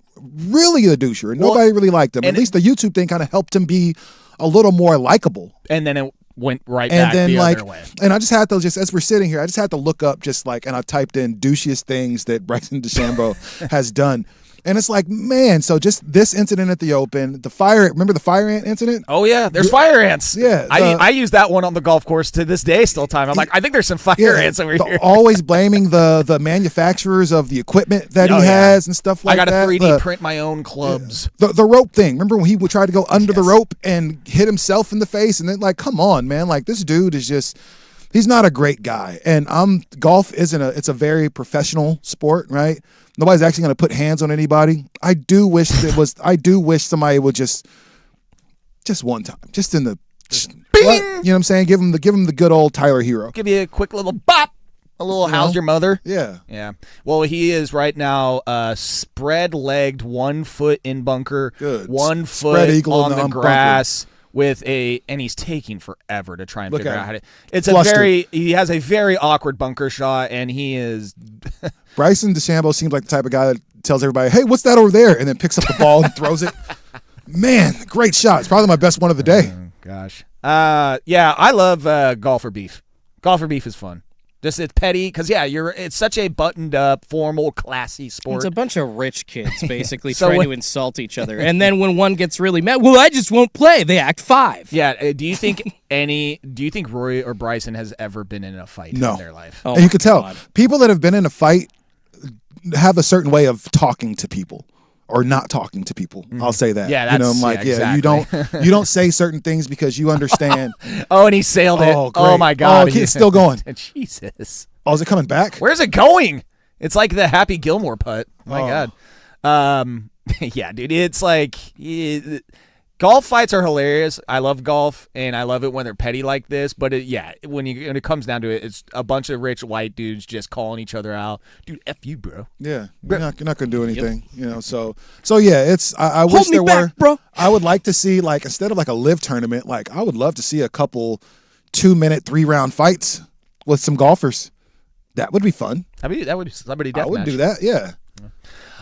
really a doucher and nobody really liked him. At least the YouTube thing kind of helped him be a little more likable. And then it went right And back then the like, other way. and I just had to as we're sitting here, I just had to look up and I typed in douchiest things that Bryson DeChambeau has done. And it's like, man, so just this incident at the Open, remember the fire ant incident? Oh, yeah, there's fire ants. Yeah. I use that one on the golf course to this day still time. I'm like, I think there's some fire ants over here. Always blaming the manufacturers of the equipment that he has and stuff like I got that. to 3D print my own clubs. The rope thing. Remember when he would try to go under the rope and hit himself in the face? And then, like, come on, man. Like, this dude is just... He's not a great guy. And golf it's a very professional sport, right? Nobody's actually going to put hands on anybody. I do wish somebody would just one time, just in the, you know what I'm saying? Give him the good old Tyler Hero. Give you a quick little bop. A little how's your mother? Yeah. Yeah. Well, he is right now spread-legged, 1 foot in bunker, Good. 1 Spread foot eagle on in the the grass. And he's taking forever to try and figure out how to. It's Flustered. he has a very awkward bunker shot, and he is. Bryson DeChambeau seems like the type of guy that tells everybody, "Hey, what's that over there?" and then picks up the ball and throws it. Man, great shot. It's probably my best one of the day. Gosh. Yeah, I love golfer beef. Golfer beef is fun. Just it's petty because it's such a buttoned up, formal, classy sport. It's a bunch of rich kids basically So trying when- to insult each other, and then when one gets really mad, well, I just won't play. They act 5. Yeah. Do you think Rory or Bryson has ever been in a fight No. in their life? Oh And you my could tell God. people that have been in a fight have a certain way of talking to people or not talking to people. I'll say that. Yeah, you know, that's- I'm like, yeah, you don't say certain things because you understand. Oh, and he sailed it. Oh, Oh great. my God. Oh, it's still going. Jesus. Oh, is it coming back? Where's it going? It's like the Happy Gilmore putt. My God. Yeah, dude. It's like golf fights are hilarious. I love golf, and I love it when they're petty like this. But when it comes down to it, it's a bunch of rich white dudes just calling each other out. Dude, F you, bro. Yeah, you're not gonna do anything, So yeah, it's. I wish there were. Bro. I would like to see instead of a live tournament, I would love to see a couple 2-minute 3-round fights with some golfers. That would be fun. That would be somebody deathmatch. I would do that. Yeah.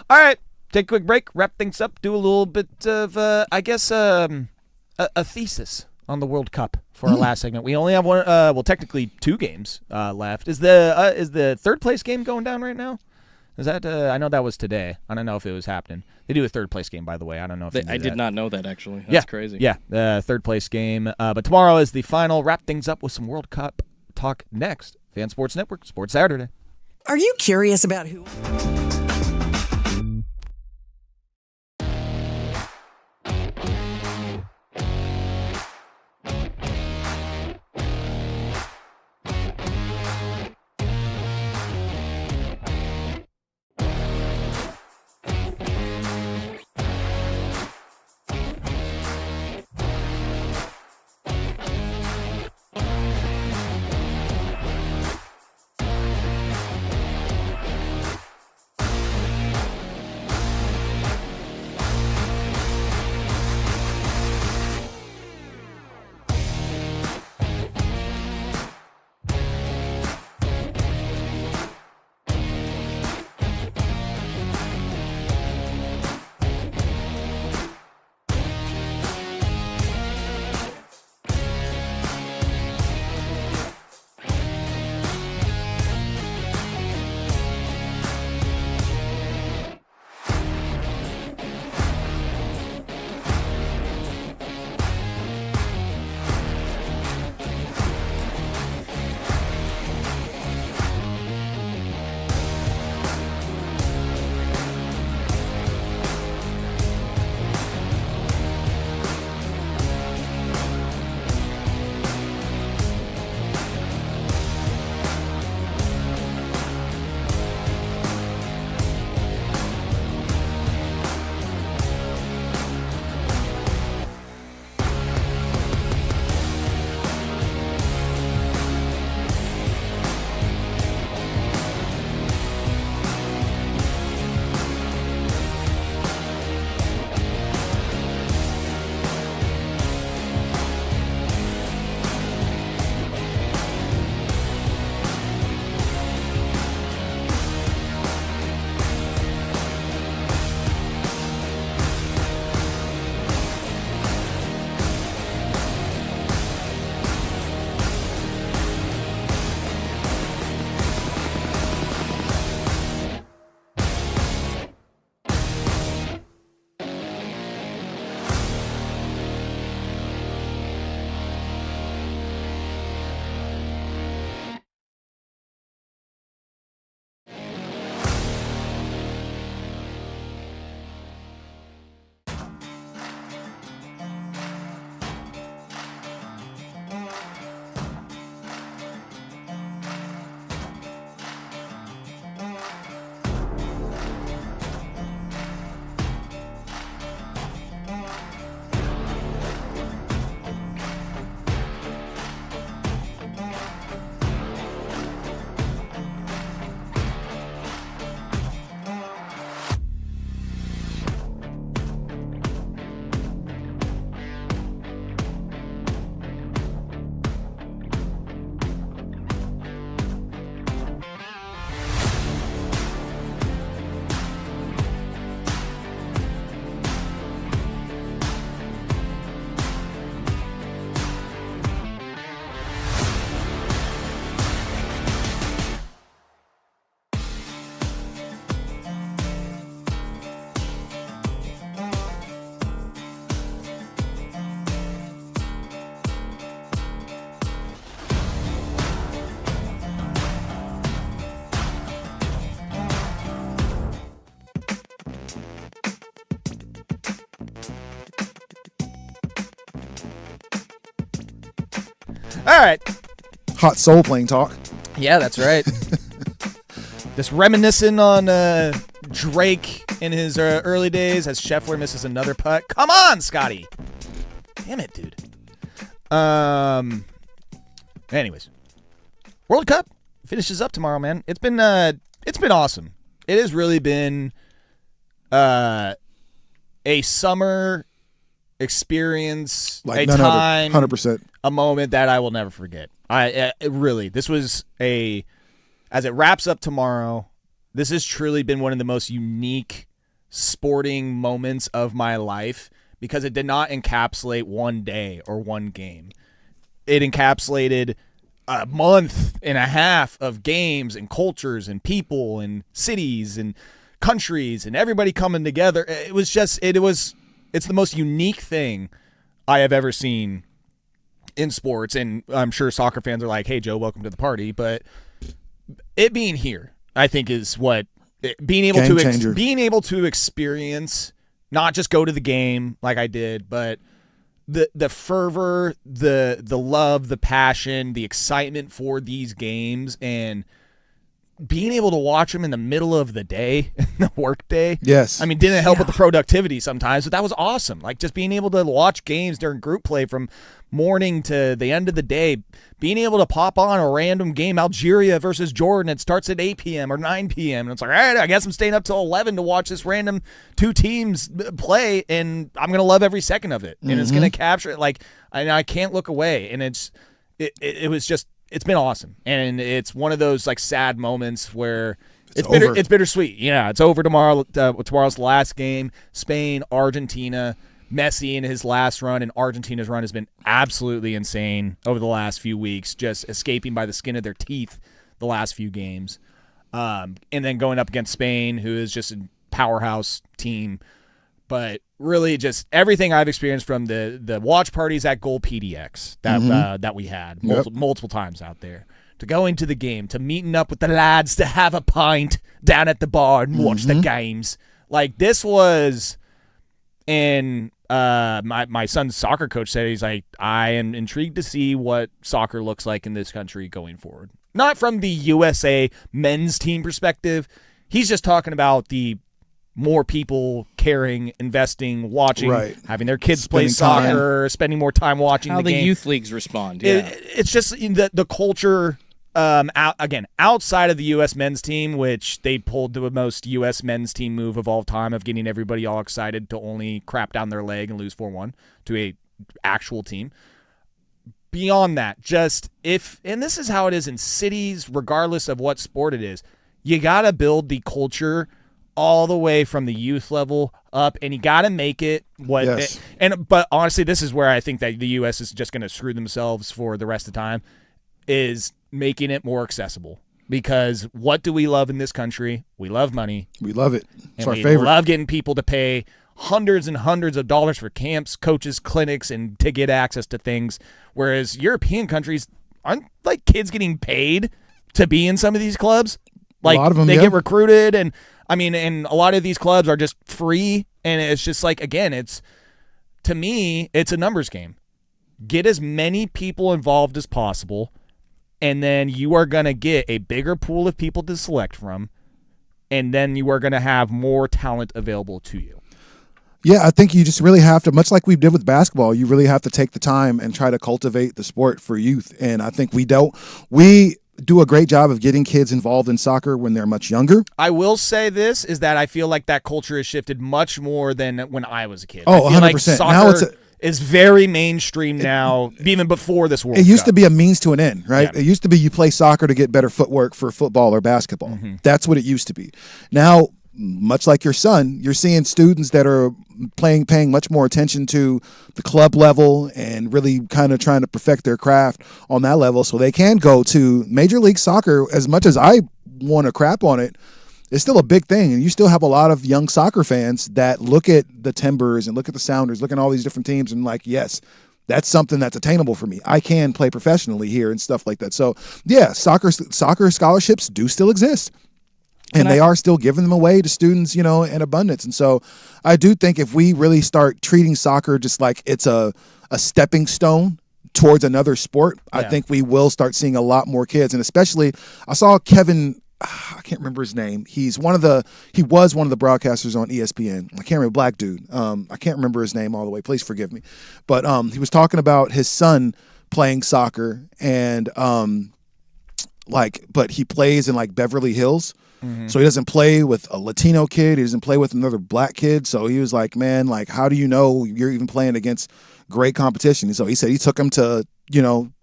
All right. Take a quick break, wrap things up, do a little bit of, a thesis on the World Cup for our last segment. We only have one, technically 2 games left. Is the third place game going down right now? Is that? I know that was today. I don't know if it was happening. They do a third place game, by the way. I don't know if I did not know that actually. That's yeah, crazy. Yeah, the third place game. But tomorrow is the final. Wrap things up with some World Cup talk next. Fan Sports Network, Sports Saturday. Are you curious about who? All right. Hot soul plane talk. Yeah, that's right. Just reminiscing on Drake in his early days as Scheffler misses another putt. Come on, Scotty. Damn it, dude. Anyways, World Cup finishes up tomorrow, man. It's been awesome. It has really been a summer experience, Like a none time, other. 100%. a moment that I will never forget. This was as it wraps up tomorrow, this has truly been one of the most unique sporting moments of my life because it did not encapsulate one day or one game. It encapsulated a month and a half of games and cultures and people and cities and countries and everybody coming together. It's the most unique thing I have ever seen in sports. And I'm sure soccer fans are like, hey, Joe, welcome to the party. But it being here, I think, is what being able to experience, not just go to the game like I did, but the fervor, the love, the passion, the excitement for these games, and being able to watch them in the middle of the day, the work day. Yes. I mean, didn't help with the productivity sometimes, but that was awesome. Like just being able to watch games during group play from morning to the end of the day, being able to pop on a random game, Algeria versus Jordan. It starts at 8 p.m. or 9 p.m. And it's like, all right, I guess I'm staying up till 11 to watch this random two teams play, and I'm going to love every second of it. And it's going to capture it. Like, I can't look away. And it's been awesome. And it's one of those like sad moments where it's bittersweet. Yeah, it's over tomorrow. Tomorrow's the last game. Spain, Argentina. Messi in his last run, and Argentina's run has been absolutely insane over the last few weeks, just escaping by the skin of their teeth the last few games. And then going up against Spain, who is just a powerhouse team. But really just everything I've experienced from the watch parties at Goal PDX that we had multiple times out there, to going to the game, to meeting up with the lads to have a pint down at the bar and watch the games. Like this was... And my son's soccer coach said, he's like, I am intrigued to see what soccer looks like in this country going forward. Not from the USA men's team perspective. He's just talking about the more people caring, investing, watching, having their kids play soccer, spending more time watching how the game. Youth leagues respond. Yeah. It's just the culture. Outside of the U.S. men's team, which they pulled the most U.S. men's team move of all time of getting everybody all excited to only crap down their leg and lose 4-1 to a actual team. Beyond that, and this is how it is in cities, regardless of what sport it is, you got to build the culture all the way from the youth level up, and you got to make it but honestly, this is where I think that the U.S. is just going to screw themselves for the rest of the time, is making it more accessible. Because what do we love in this country? We love money. We love it. It's our we favorite. Love getting people to pay hundreds and hundreds of dollars for camps, coaches, clinics, and to get access to things. Whereas European countries, aren't like kids getting paid to be in some of these clubs? Like a lot of them, they get recruited, and and a lot of these clubs are just free, and it's just like, again, to me, it's a numbers game. Get as many people involved as possible, and then you are going to get a bigger pool of people to select from, and then you are going to have more talent available to you. Yeah, I think you just really have to, much like we did with basketball, you really have to take the time and try to cultivate the sport for youth. And I think we do a great job of getting kids involved in soccer when they're much younger. I will say this, is that I feel like that culture has shifted much more than when I was a kid. Oh, I feel 100%. Like soccer now is very mainstream now, even before this World Cup. It used to be a means to an end, right? Yeah. It used to be you play soccer to get better footwork for football or basketball. That's what it used to be. Now, much like your son, you're seeing students that are paying much more attention to the club level and really kind of trying to perfect their craft on that level so they can go to Major League Soccer. As much as I want to crap on it, it's still a big thing, and you still have a lot of young soccer fans that look at the Timbers and look at the Sounders, look at all these different teams, and like, yes, that's something that's attainable for me. I can play professionally here and stuff like that. So, yeah, soccer scholarships do still exist, and they are still giving them away to students, in abundance. And so I do think if we really start treating soccer just like it's a stepping stone towards another sport, I think we will start seeing a lot more kids. And especially, I saw Kevin I can't remember his name. He was one of the broadcasters on ESPN. I can't remember, black dude. I can't remember his name all the way. Please forgive me. But he was talking about his son playing soccer and but he plays in like Beverly Hills. Mm-hmm. So he doesn't play with a Latino kid. He doesn't play with another black kid. So he was like, man, like, how do you know you're even playing against great competition? And so he said he took him to,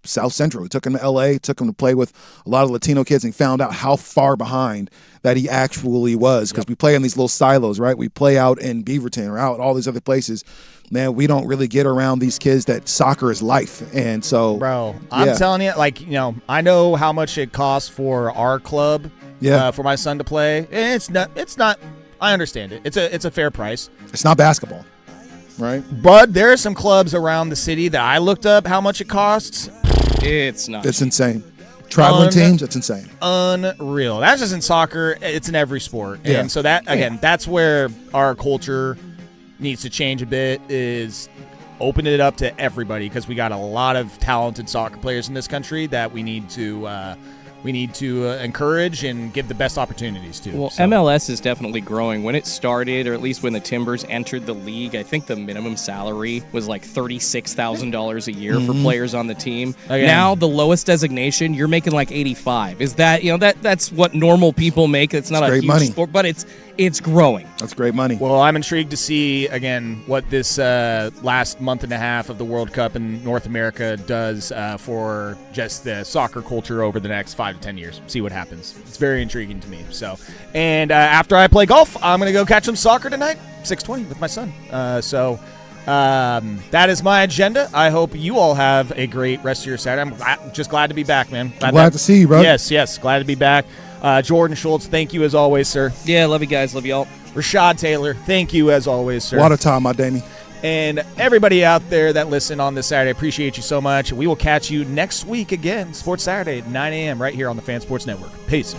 South Central. He took him to L.A., took him to play with a lot of Latino kids, and found out how far behind that he actually was, because we play in these little silos, right? We play out in Beaverton or out all these other places. Man, we don't really get around these kids that soccer is life. And so, bro, I'm telling you, I know how much it costs for our club for my son to play. And it's not, I understand it. It's a fair price. It's not basketball, right? But there are some clubs around the city that I looked up how much it costs. It's not. It's insane. Traveling teams, it's insane. Unreal. That's just in soccer. It's in every sport. Yeah. And so that's where our culture needs to change a bit, is open it up to everybody, because we got a lot of talented soccer players in this country that we need to encourage and give the best opportunities to. Well, MLS is definitely growing. When it started, or at least when the Timbers entered the league, I think the minimum salary was like $36,000 a year for players on the team. Now the lowest designation, you're making like 85. Is that, that's what normal people make. It's not a great huge money. sport, but it's growing. That's great money. Well, I'm intrigued to see, again, what this last month and a half of the World Cup in North America does for just the soccer culture over the next 5 to 10 years. See what happens. It's very intriguing to me. So, and after I play golf, I'm going to go catch some soccer tonight, 6:20 with my son. That is my agenda. I hope you all have a great rest of your Saturday. I'm just glad to be back, man. Glad to see you, bro. Yes, glad to be back. Jordan Schultz, thank you as always, sir. Yeah, love you guys. Love y'all. Rashad Taylor, thank you as always, sir. Water time, my Danny. And everybody out there that listen on this Saturday, appreciate you so much. We will catch you next week again, Sports Saturday at 9 a.m. right here on the Fan Sports Network. Peace.